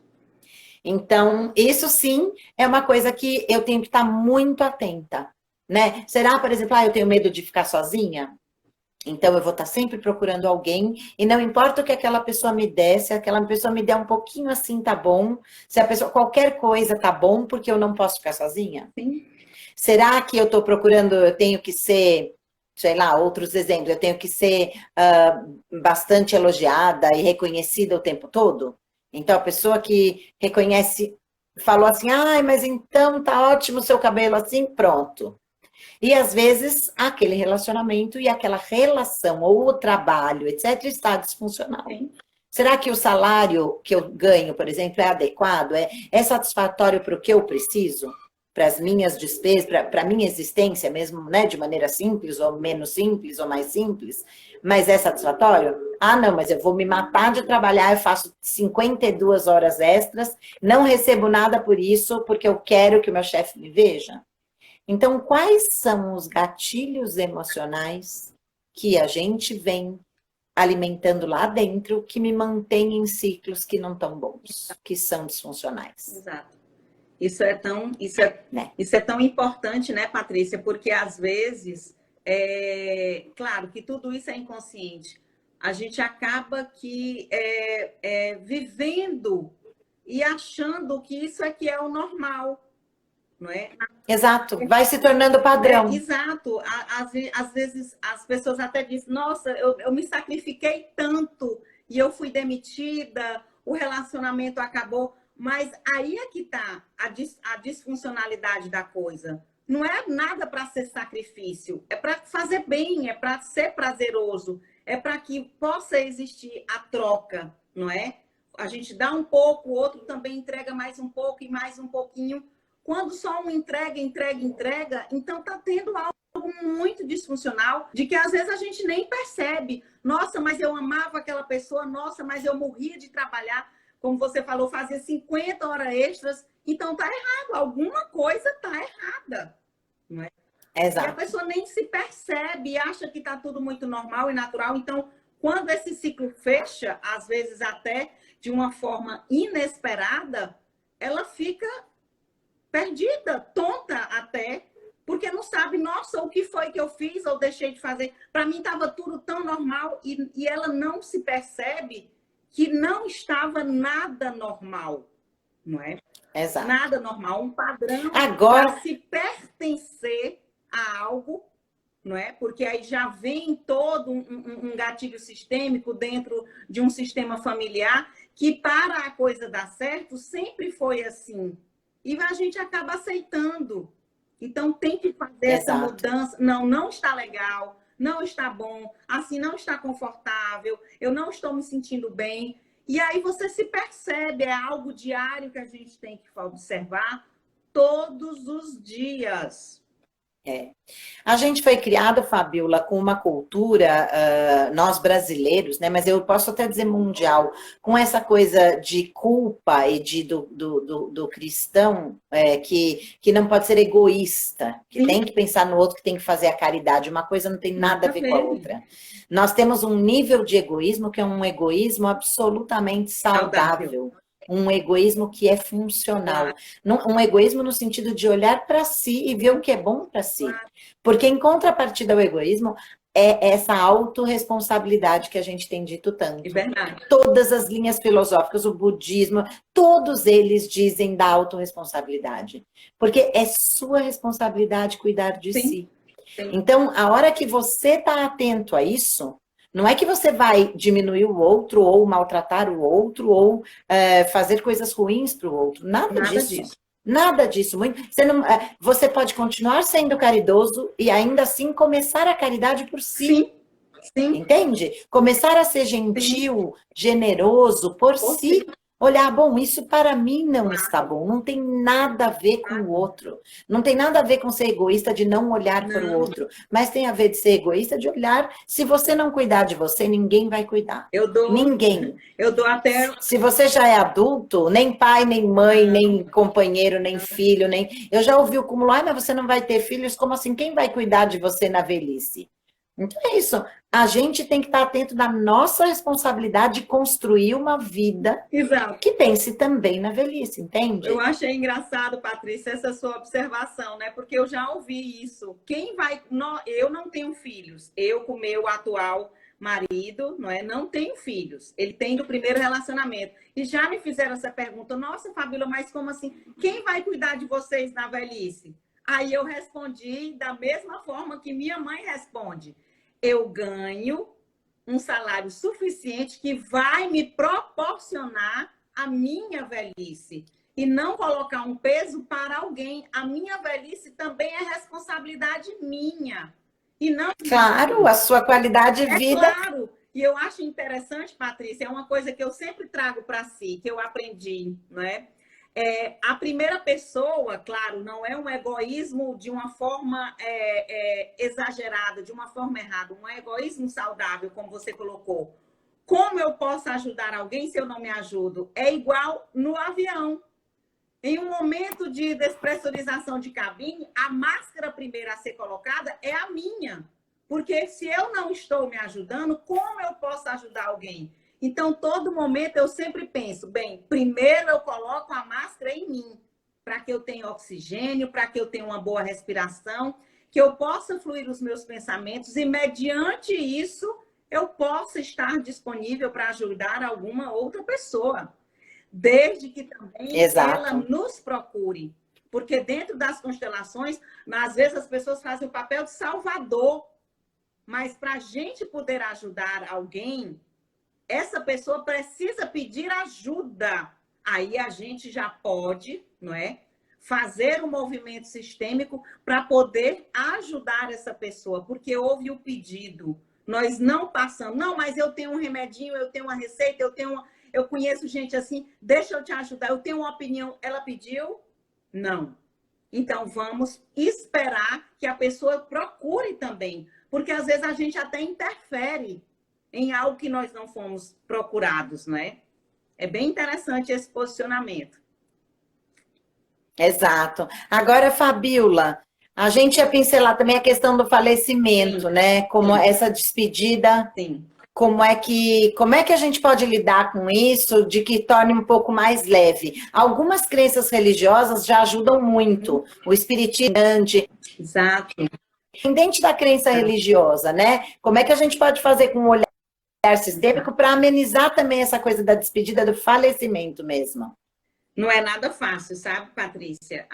Então, isso sim é uma coisa que eu tenho que estar muito atenta, né? Será, por exemplo, eu tenho medo de ficar sozinha? Então, eu vou estar sempre procurando alguém, e não importa o que aquela pessoa me der, se aquela pessoa me der um pouquinho assim, tá bom. Se a pessoa, qualquer coisa tá bom, porque eu não posso ficar sozinha. Sim. Será que eu estou procurando, eu tenho que ser, sei lá, outros exemplos, eu tenho que ser bastante elogiada e reconhecida o tempo todo? Então, a pessoa que reconhece, falou assim, ai, mas então tá ótimo o seu cabelo assim, pronto. E às vezes aquele relacionamento e aquela relação ou o trabalho, etc., está disfuncional. Sim. Será que o salário que eu ganho, por exemplo, é adequado? É satisfatório para o que eu preciso? Para as minhas despesas, para a minha existência mesmo, né? De maneira simples, ou menos simples, ou mais simples? Mas é satisfatório? Ah, não, mas eu vou me matar de trabalhar, eu faço 52 horas extras, não recebo nada por isso, porque eu quero que o meu chefe me veja. Então, quais são os gatilhos emocionais que a gente vem alimentando lá dentro que me mantém em ciclos que não estão bons, que são disfuncionais? Exato. Isso é tão importante, né, Patrícia? Porque às vezes, claro que tudo isso é inconsciente. A gente acaba que vivendo e achando que isso aqui é o normal, não é? Exato, vai se tornando padrão. Exato. Às vezes as pessoas até dizem, nossa, eu me sacrifiquei tanto e eu fui demitida, o relacionamento acabou. Mas aí é que está a disfuncionalidade da coisa. Não é nada para ser sacrifício, é para fazer bem, é para ser prazeroso, é para que possa existir a troca, não é? A gente dá um pouco, o outro também entrega mais um pouco e mais um pouquinho. Quando só um entrega, então está tendo algo muito disfuncional, de que às vezes a gente nem percebe. Nossa, mas eu amava aquela pessoa, nossa, mas eu morria de trabalhar. Como você falou, fazia 50 horas extras, então tá errado, alguma coisa tá errada, não é? Exato. E a pessoa nem se percebe, acha que tá tudo muito normal e natural. Então, quando esse ciclo fecha, às vezes até de uma forma inesperada, ela fica perdida, tonta até, porque não sabe, nossa, o que foi que eu fiz ou deixei de fazer? Para mim estava tudo tão normal e ela não se percebe que não estava nada normal, não é? Exato. Nada normal, um padrão Agora, para se pertencer a algo, não é? Porque aí já vem todo um gatilho sistêmico dentro de um sistema familiar que para a coisa dar certo sempre foi assim. E a gente acaba aceitando. Então tem que fazer essa mudança. Não está legal, não está bom, assim não está confortável, eu não estou me sentindo bem. E aí você se percebe, é algo diário que a gente tem que observar todos os dias. A gente foi criado, Fabiola, com uma cultura, nós brasileiros, né? Mas eu posso até dizer mundial, com essa coisa de culpa e do cristão que não pode ser egoísta, que tem que pensar no outro, que tem que fazer a caridade. Uma coisa não tem nada a ver com a outra. Nós temos um nível de egoísmo que é um egoísmo absolutamente saudável. Um egoísmo que é funcional. Um egoísmo no sentido de olhar para si e ver o que é bom para si. Porque em contrapartida ao egoísmo, é essa autorresponsabilidade que a gente tem dito tanto. É verdade. Todas as linhas filosóficas, o budismo, todos eles dizem da autorresponsabilidade. Porque é sua responsabilidade cuidar de si. Sim. Então, a hora que você está atento a isso, não é que você vai diminuir o outro, ou maltratar o outro, ou fazer coisas ruins para o outro. Nada disso. Nada disso. Você pode continuar sendo caridoso e ainda assim começar a caridade por si. Sim. Entende? Começar a ser gentil, generoso por si. Olhar, bom, isso para mim não está bom, não tem nada a ver com o outro. Não tem nada a ver com ser egoísta de não olhar para o outro. Mas tem a ver de ser egoísta de olhar, se você não cuidar de você, ninguém vai cuidar. Ninguém. Eu dou até... Se você já é adulto, nem pai, nem mãe, nem companheiro, nem filho, nem... Eu já ouvi o cúmulo, mas você não vai ter filhos, como assim? Quem vai cuidar de você na velhice? Então é isso. a gente tem que estar atento da nossa responsabilidade de construir uma vida Exato. que pense também na velhice, entende? Eu achei engraçado, Patrícia, essa sua observação, né? Porque eu já ouvi isso. Quem vai... Eu não tenho filhos. Eu, com meu atual marido, não é? Não tenho filhos. Ele tem do primeiro relacionamento. E já me fizeram essa pergunta. Nossa, Fabíola, mas como assim? Quem vai cuidar de vocês na velhice? Aí eu respondi da mesma forma que minha mãe responde. Eu ganho um salário suficiente que vai me proporcionar a minha velhice e não colocar um peso para alguém. A minha velhice também é responsabilidade minha. E não... Claro, a sua qualidade de vida. É claro. E eu acho interessante, Patrícia, é uma coisa que eu sempre trago para si, que eu aprendi, não é? A primeira pessoa, claro, não é um egoísmo de uma forma exagerada, de uma forma errada, um egoísmo saudável, como você colocou. Como eu posso ajudar alguém se eu não me ajudo? É igual no avião. Em um momento de despressurização de cabine, a máscara primeira a ser colocada é a minha. Porque se eu não estou me ajudando, como eu posso ajudar alguém? Então, todo momento eu sempre penso, bem, primeiro eu coloco a máscara em mim, para que eu tenha oxigênio, para que eu tenha uma boa respiração, que eu possa fluir os meus pensamentos e, mediante isso, eu possa estar disponível para ajudar alguma outra pessoa. Desde que também ela nos procure. Porque dentro das constelações, às vezes as pessoas fazem o papel de salvador. Mas para a gente poder ajudar alguém, essa pessoa precisa pedir ajuda. Aí a gente já pode, não é, fazer um movimento sistêmico para poder ajudar essa pessoa, porque houve o pedido. Nós não passamos, não, mas eu tenho um remedinho, eu tenho uma receita, eu conheço gente assim, deixa eu te ajudar, eu tenho uma opinião. Ela pediu? Não. Então, vamos esperar que a pessoa procure também, porque às vezes a gente até interfere em algo que nós não fomos procurados, né? É bem interessante esse posicionamento. Exato. Agora, Fabíola, a gente ia pincelar também a questão do falecimento, Sim. né? Como Sim. essa despedida. Sim. Como é que a gente pode lidar com isso, de que torne um pouco mais leve? Algumas crenças religiosas já ajudam muito. O espiritismo é grande. Exato. Independente da crença religiosa, né? Como é que a gente pode fazer com um olhar sistêmico para amenizar também essa coisa da despedida, do falecimento mesmo? Não é nada fácil, sabe, Patrícia?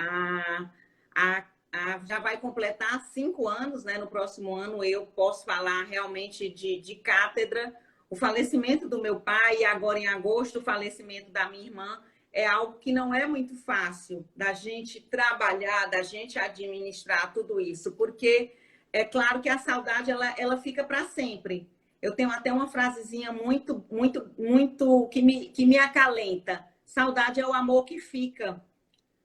Já vai completar 5 anos, né? No próximo ano eu posso falar realmente de cátedra. O falecimento do meu pai e agora em agosto o falecimento da minha irmã é algo que não é muito fácil da gente trabalhar, da gente administrar tudo isso, porque é claro que a saudade ela fica para sempre. Eu tenho até uma frasezinha muito que me acalenta. Saudade é o amor que fica.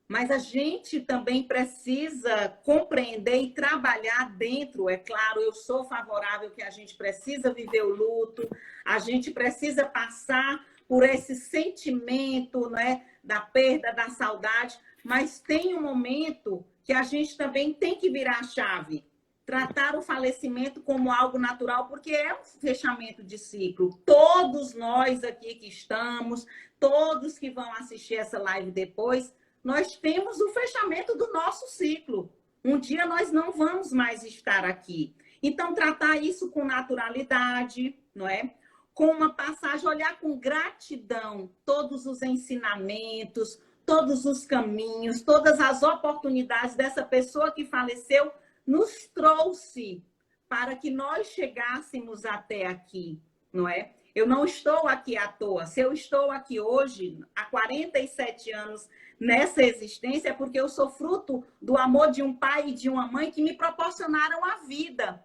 Mas a gente também precisa compreender e trabalhar dentro. É claro, eu sou favorável que a gente precisa viver o luto, a gente precisa passar por esse sentimento, né, da perda, da saudade, mas tem um momento que a gente também tem que virar a chave. Tratar o falecimento como algo natural, porque é um fechamento de ciclo. Todos nós aqui que estamos, todos que vão assistir essa live depois, nós temos o fechamento do nosso ciclo. Um dia nós não vamos mais estar aqui. Então, tratar isso com naturalidade, não é? Com uma passagem, olhar com gratidão todos os ensinamentos, todos os caminhos, todas as oportunidades dessa pessoa que faleceu nos trouxe para que nós chegássemos até aqui, não é? Eu não estou aqui à toa. Se eu estou aqui hoje, há 47 anos nessa existência, é porque eu sou fruto do amor de um pai e de uma mãe que me proporcionaram a vida.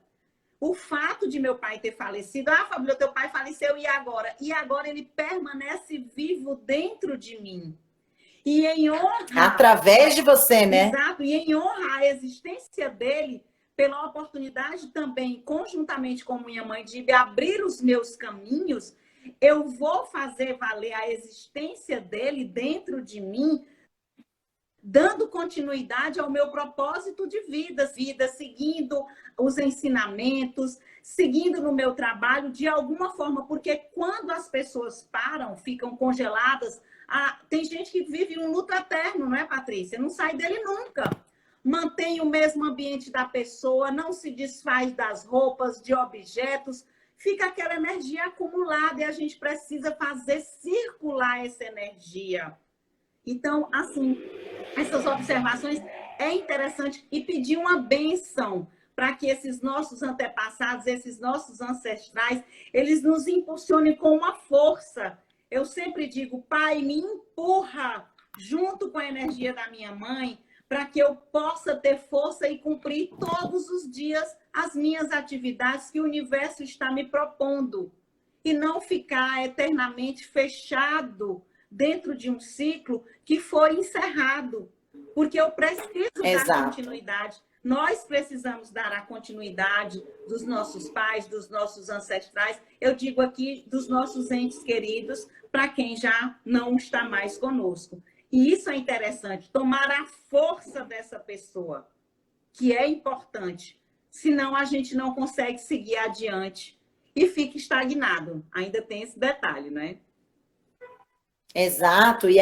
O fato de meu pai ter falecido, Fabíola, teu pai faleceu, e agora? E agora ele permanece vivo dentro de mim. E em honra... Através de você, né? Exato, e em honra à existência dele, pela oportunidade também, conjuntamente com minha mãe, de abrir os meus caminhos, eu vou fazer valer a existência dele dentro de mim, dando continuidade ao meu propósito de vida, seguindo os ensinamentos, seguindo no meu trabalho de alguma forma, porque quando as pessoas param, ficam congeladas, tem gente que vive um luto eterno, não é, Patrícia? Não sai dele nunca. Mantém o mesmo ambiente da pessoa, não se desfaz das roupas, de objetos, fica aquela energia acumulada e a gente precisa fazer circular essa energia. Então, assim, essas observações é interessante e pedir uma bênção para que esses nossos antepassados, esses nossos ancestrais, eles nos impulsionem com uma força. Eu sempre digo, Pai, me empurra junto com a energia da minha mãe para que eu possa ter força e cumprir todos os dias as minhas atividades que o universo está me propondo. E não ficar eternamente fechado dentro de um ciclo que foi encerrado. Porque eu preciso dar continuidade. Nós precisamos dar a continuidade dos nossos pais, dos nossos ancestrais. Eu digo aqui dos nossos entes queridos, para quem já não está mais conosco. E isso é interessante, tomar a força dessa pessoa, que é importante. Senão a gente não consegue seguir adiante e fica estagnado. Ainda tem esse detalhe, né? Exato. E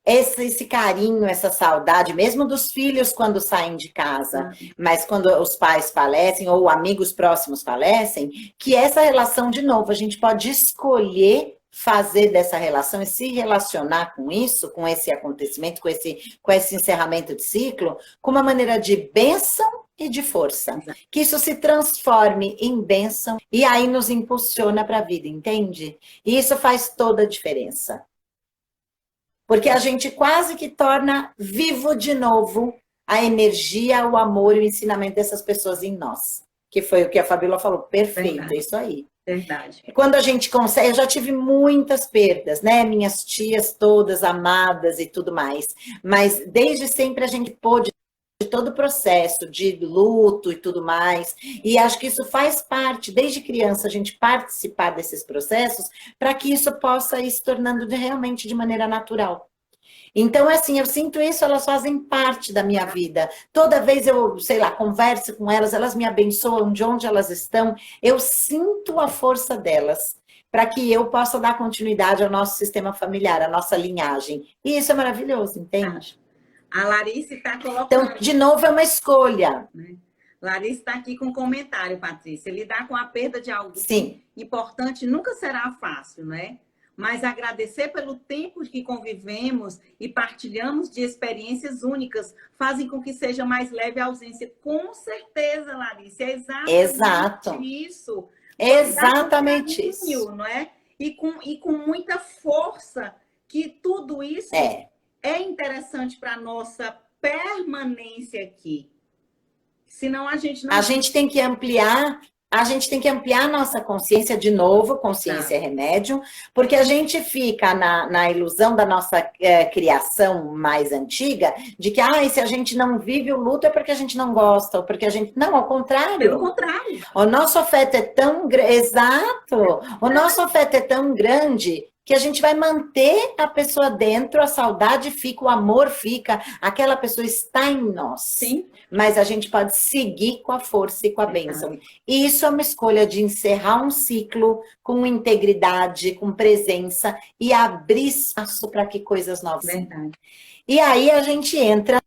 esse carinho, essa saudade, mesmo dos filhos quando saem de casa, mas quando os pais falecem ou amigos próximos falecem, que essa relação, de novo, a gente pode escolher fazer dessa relação e se relacionar com isso, com esse acontecimento, com esse encerramento de ciclo, com uma maneira de bênção e de força. Que isso se transforme em bênção e aí nos impulsiona para a vida, entende? E isso faz toda a diferença. Porque a gente quase que torna vivo de novo a energia, o amor e o ensinamento dessas pessoas em nós. Que foi o que a Fabíola falou. Perfeito, verdade. É isso aí. Verdade. Quando a gente consegue, eu já tive muitas perdas, né? Minhas tias todas amadas e tudo mais. Mas desde sempre a gente pôde de todo o processo de luto e tudo mais. E acho que isso faz parte, desde criança, a gente participar desses processos para que isso possa ir se tornando realmente de maneira natural. Então, assim, eu sinto isso, elas fazem parte da minha vida. Toda vez eu, sei lá, converso com elas, elas me abençoam de onde elas estão. Eu sinto a força delas para que eu possa dar continuidade ao nosso sistema familiar, à nossa linhagem. E isso é maravilhoso, entende? A Larissa está colocando... Então, de novo, é uma escolha. Larissa está aqui com um comentário, Patrícia. Lidar com a perda de algo importante nunca será fácil, né? Mas agradecer pelo tempo que convivemos e partilhamos de experiências únicas fazem com que seja mais leve a ausência. Com certeza, Larissa, é exatamente isso. Exatamente isso. Não é? E com muita força, que tudo isso é interessante para a nossa permanência aqui. Senão a gente não... A gente tem que ampliar a nossa consciência de novo, consciência é remédio, porque a gente fica na ilusão da nossa criação mais antiga, de que se a gente não vive o luto é porque a gente não gosta, ou porque a gente... Não, ao contrário. Pelo contrário. O nosso afeto é tão... Exato! O nosso afeto é tão grande que a gente vai manter a pessoa dentro, a saudade fica, o amor fica, aquela pessoa está em nós. Sim. Mas a gente pode seguir com a força e com a bênção. E isso é uma escolha de encerrar um ciclo com integridade, com presença e abrir espaço para que coisas novas. Verdade. E aí a gente entra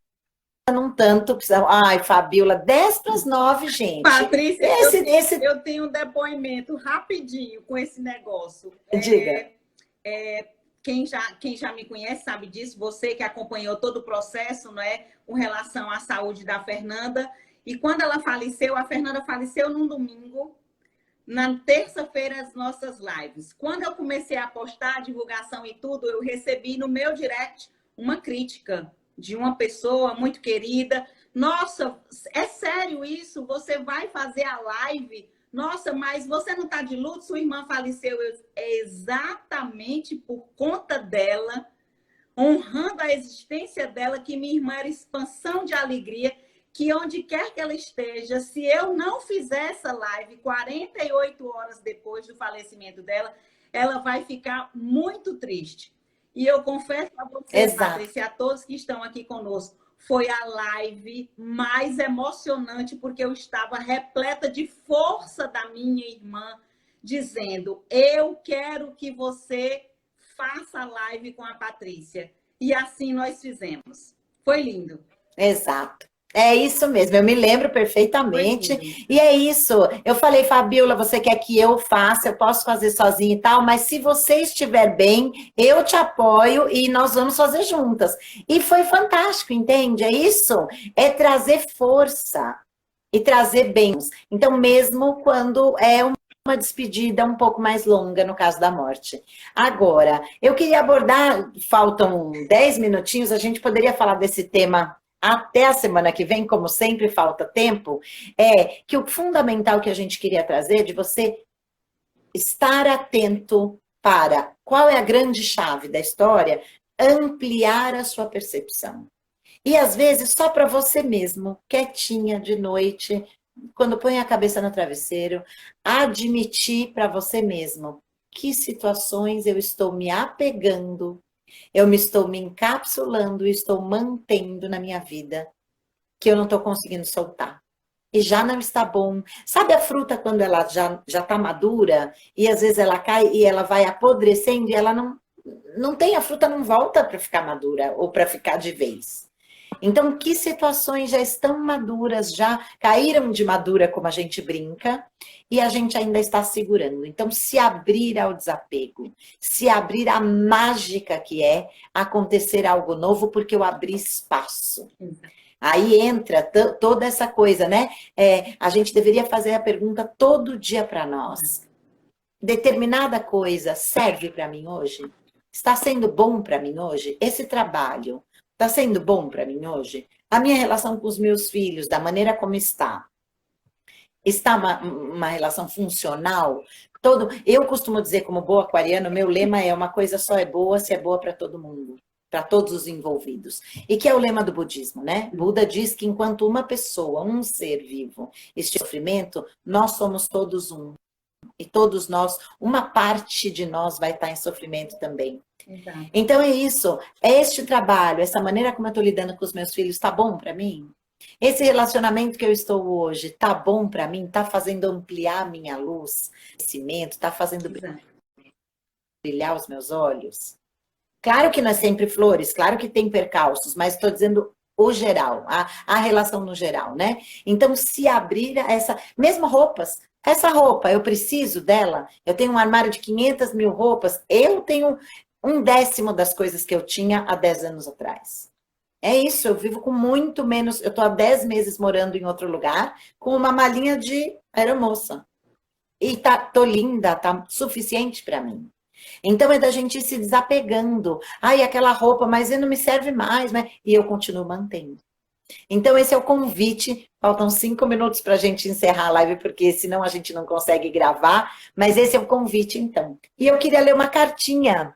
num tanto... Ai, Fabíola, 10:09, gente. Patrícia, eu tenho um depoimento rapidinho com esse negócio. Diga. Quem já me conhece sabe disso, você que acompanhou todo o processo, não é, com relação à saúde da Fernanda. E quando ela faleceu, a Fernanda faleceu num domingo, na terça-feira, as nossas lives. Quando eu comecei a postar a divulgação e tudo, eu recebi no meu direct uma crítica de uma pessoa muito querida. Nossa, é sério isso? Você vai fazer a live? Nossa, mas você não está de luto? Sua irmã faleceu. É exatamente por conta dela, honrando a existência dela, que minha irmã era expansão de alegria, que onde quer que ela esteja, se eu não fizer essa live 48 horas depois do falecimento dela, ela vai ficar muito triste. E eu confesso a você, Patrícia, a todos que estão aqui conosco, foi a live mais emocionante, porque eu estava repleta de força da minha irmã, dizendo: eu quero que você faça a live com a Patrícia. E assim nós fizemos. Foi lindo. Exato. É isso mesmo, eu me lembro perfeitamente. E é isso. Eu falei, Fabiola, você quer que eu faça? Eu posso fazer sozinha e tal, mas se você estiver bem, eu te apoio e nós vamos fazer juntas. E foi fantástico, entende? É isso. É trazer força e trazer bens. Então, mesmo quando é uma despedida um pouco mais longa, no caso da morte. Agora, eu queria abordar, faltam 10 minutinhos, a gente poderia falar desse tema até a semana que vem, como sempre falta tempo, é que o fundamental que a gente queria trazer de você estar atento para qual é a grande chave da história, ampliar a sua percepção. E às vezes só para você mesmo, quietinha de noite, quando põe a cabeça no travesseiro, admitir para você mesmo que situações eu estou me apegando, eu me estou me encapsulando e estou mantendo na minha vida, que eu não estou conseguindo soltar. E já não está bom. Sabe a fruta quando ela já está madura e às vezes ela cai e ela vai apodrecendo e ela não tem, a fruta não volta para ficar madura ou para ficar de vez. Então, que situações já estão maduras, já caíram de madura, como a gente brinca, e a gente ainda está segurando. Então, se abrir ao desapego, se abrir à mágica que é acontecer algo novo, porque eu abri espaço. Aí entra toda essa coisa, né? A gente deveria fazer a pergunta todo dia para nós. Determinada coisa serve para mim hoje? Está sendo bom para mim hoje? Esse trabalho está sendo bom para mim hoje? A minha relação com os meus filhos, da maneira como está uma relação funcional? Eu costumo dizer, como boa aquariana, meu lema é: uma coisa só é boa se é boa para todo mundo, para todos os envolvidos. E que é o lema do budismo, né? Buda diz que enquanto uma pessoa, um ser vivo, este sofrimento, nós somos todos um. E todos nós, uma parte de nós vai estar em sofrimento também. Exato. Então é isso, é este trabalho, essa maneira como eu estou lidando com os meus filhos, está bom para mim? Esse relacionamento que eu estou hoje, está bom para mim? Está fazendo ampliar a minha luz, conhecimento, está fazendo brilhar os meus olhos? Claro que não é sempre flores, claro que tem percalços, mas estou dizendo o geral, a relação no geral, né? Então, se abrir a essa... Mesmo roupas. Essa roupa, eu preciso dela? Eu tenho um armário de 500 mil roupas, eu tenho 1/10 das coisas que eu tinha há 10 anos atrás. É isso, eu vivo com muito menos... Eu estou há 10 meses morando em outro lugar, com uma malinha de aeromoça. E tô linda, tá suficiente para mim. Então é da gente ir se desapegando. Ai, aquela roupa, mas não me serve mais, né? E eu continuo mantendo. Então esse é o convite. Faltam 5 minutos para a gente encerrar a live, porque senão a gente não consegue gravar. Mas esse é o convite, então. E eu queria ler uma cartinha,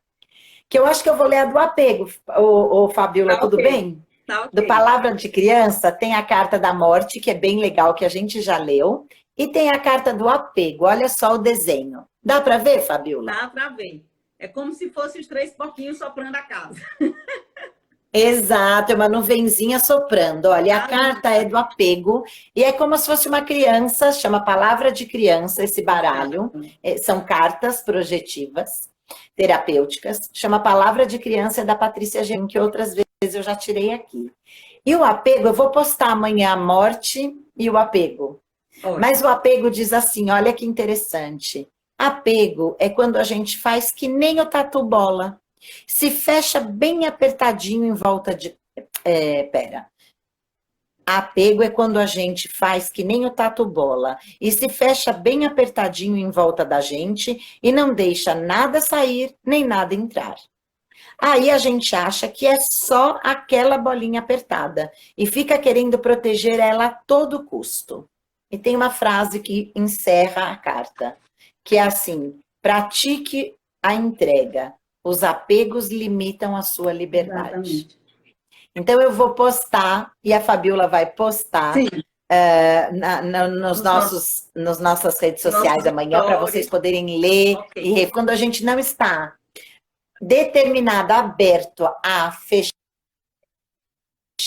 que eu acho que eu vou ler a do apego. Ô Fabiola, tudo bem? Tá, okay. Do Palavra de Criança, tem a carta da morte, que é bem legal, que a gente já leu. E tem a carta do apego. Olha só o desenho. Dá para ver, Fabiola? Dá para ver. É como se fossem os 3 porquinhos soprando a casa. Exato, é uma nuvenzinha soprando. Olha, a carta é do apego e é como se fosse uma criança, chama Palavra de Criança esse baralho. São cartas projetivas, terapêuticas. Chama Palavra de Criança, é da Patrícia Gen, que outras vezes eu já tirei aqui. E o apego, eu vou postar amanhã a morte e o apego. Mas o apego diz assim, olha que interessante. Apego é quando a gente faz que nem o tatu bola. Se fecha bem apertadinho em volta de... Apego é quando a gente faz que nem o tatu bola e se fecha bem apertadinho em volta da gente e não deixa nada sair nem nada entrar. Aí a gente acha que é só aquela bolinha apertada e fica querendo proteger ela a todo custo. E tem uma frase que encerra a carta, que é assim: pratique a entrega. Os apegos limitam a sua liberdade. Exatamente. Então, eu vou postar, e a Fabiola vai postar nas nossas redes sociais amanhã, para vocês poderem ler. E quando a gente não está determinado, aberto a fechar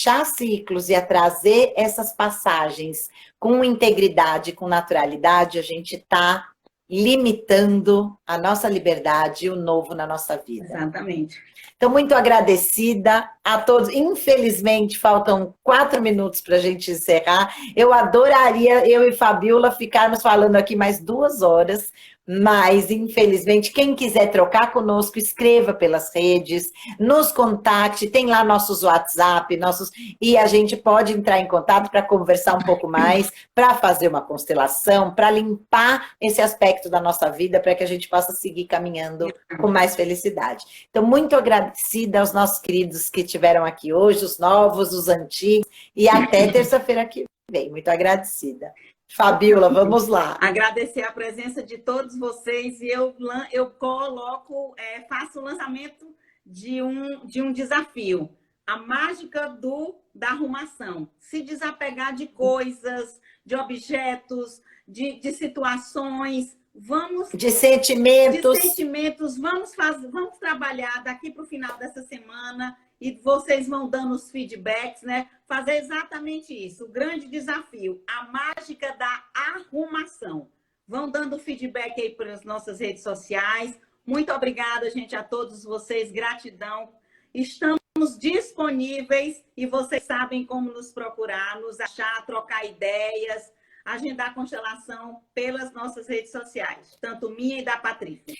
fechar ciclos e a trazer essas passagens com integridade, com naturalidade, a gente está limitando a nossa liberdade e o novo na nossa vida. Exatamente. Então, muito agradecida a todos. Infelizmente, faltam 4 minutos para a gente encerrar. Eu adoraria, eu e Fabiola, ficarmos falando aqui mais 2 horas, mas, infelizmente, quem quiser trocar conosco, escreva pelas redes, nos contacte, tem lá nossos WhatsApp, e a gente pode entrar em contato para conversar um pouco mais, para fazer uma constelação, para limpar esse aspecto da nossa vida, para que a gente possa seguir caminhando com mais felicidade. Então, muito agradecida aos nossos queridos que estiveram aqui hoje, os novos, os antigos, e até terça-feira que vem. Muito agradecida. Fabiola, vamos lá. Agradecer a presença de todos vocês e eu faço o lançamento de um desafio. A mágica da arrumação. Se desapegar de coisas, de objetos, de situações, de sentimentos, vamos trabalhar daqui para o final dessa semana e vocês vão dando os feedbacks, né? Fazer exatamente isso, o grande desafio, a mágica da arrumação. Vão dando feedback aí pelas nossas redes sociais. Muito obrigada, gente, a todos vocês, gratidão. Estamos disponíveis e vocês sabem como nos procurar, nos achar, trocar ideias, agendar constelação pelas nossas redes sociais, tanto minha e da Patrícia.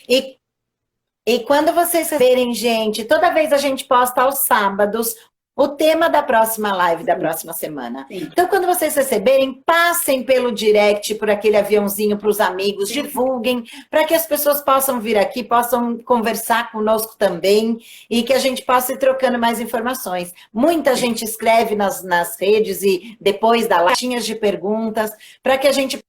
E quando vocês verem, gente, toda vez a gente posta aos sábados o tema da próxima live da próxima semana. Sim. Então, quando vocês receberem, passem pelo direct, por aquele aviãozinho para os amigos, Sim. divulguem, para que as pessoas possam vir aqui, possam conversar conosco também e que a gente possa ir trocando mais informações. Muita gente escreve nas redes e depois da latinhas de perguntas, para que a gente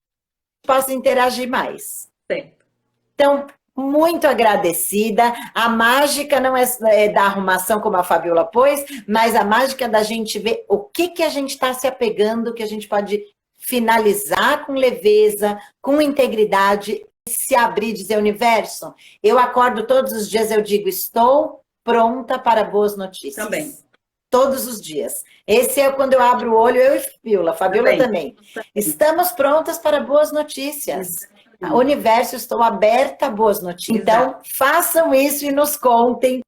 possa interagir mais. Certo. Então, muito agradecida. A mágica não é da arrumação, como a Fabiola pôs, mas a mágica da gente ver o que a gente está se apegando, que a gente pode finalizar com leveza, com integridade, se abrir e dizer, universo, eu acordo todos os dias, eu digo, estou pronta para boas notícias. Também. Todos os dias. Esse é quando eu abro o olho, eu e Fabiola também. Estamos prontas para boas notícias. Universo, estou aberta a boas notícias. Então, façam isso e nos contem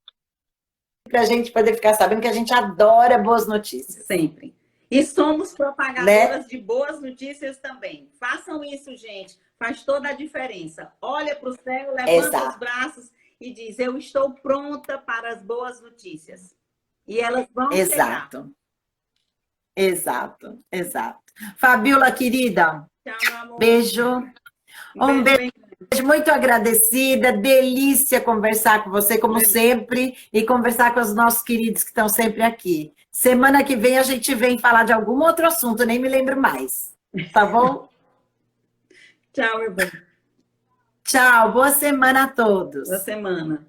para a gente poder ficar sabendo que a gente adora boas notícias. Sempre. E somos propagadoras de boas notícias também. Façam isso, gente. Faz toda a diferença. Olha para o céu, levanta os braços e diz, eu estou pronta para as boas notícias. E elas vão chegar. Exato. Fabiola, querida. Tchau, meu amor. Beijo. Um beijo, muito agradecida, delícia conversar com você, como sempre, e conversar com os nossos queridos que estão sempre aqui. Semana que vem a gente vem falar de algum outro assunto, nem me lembro mais. Tá bom? Tchau, meu bem. Tchau, boa semana a todos. Boa semana.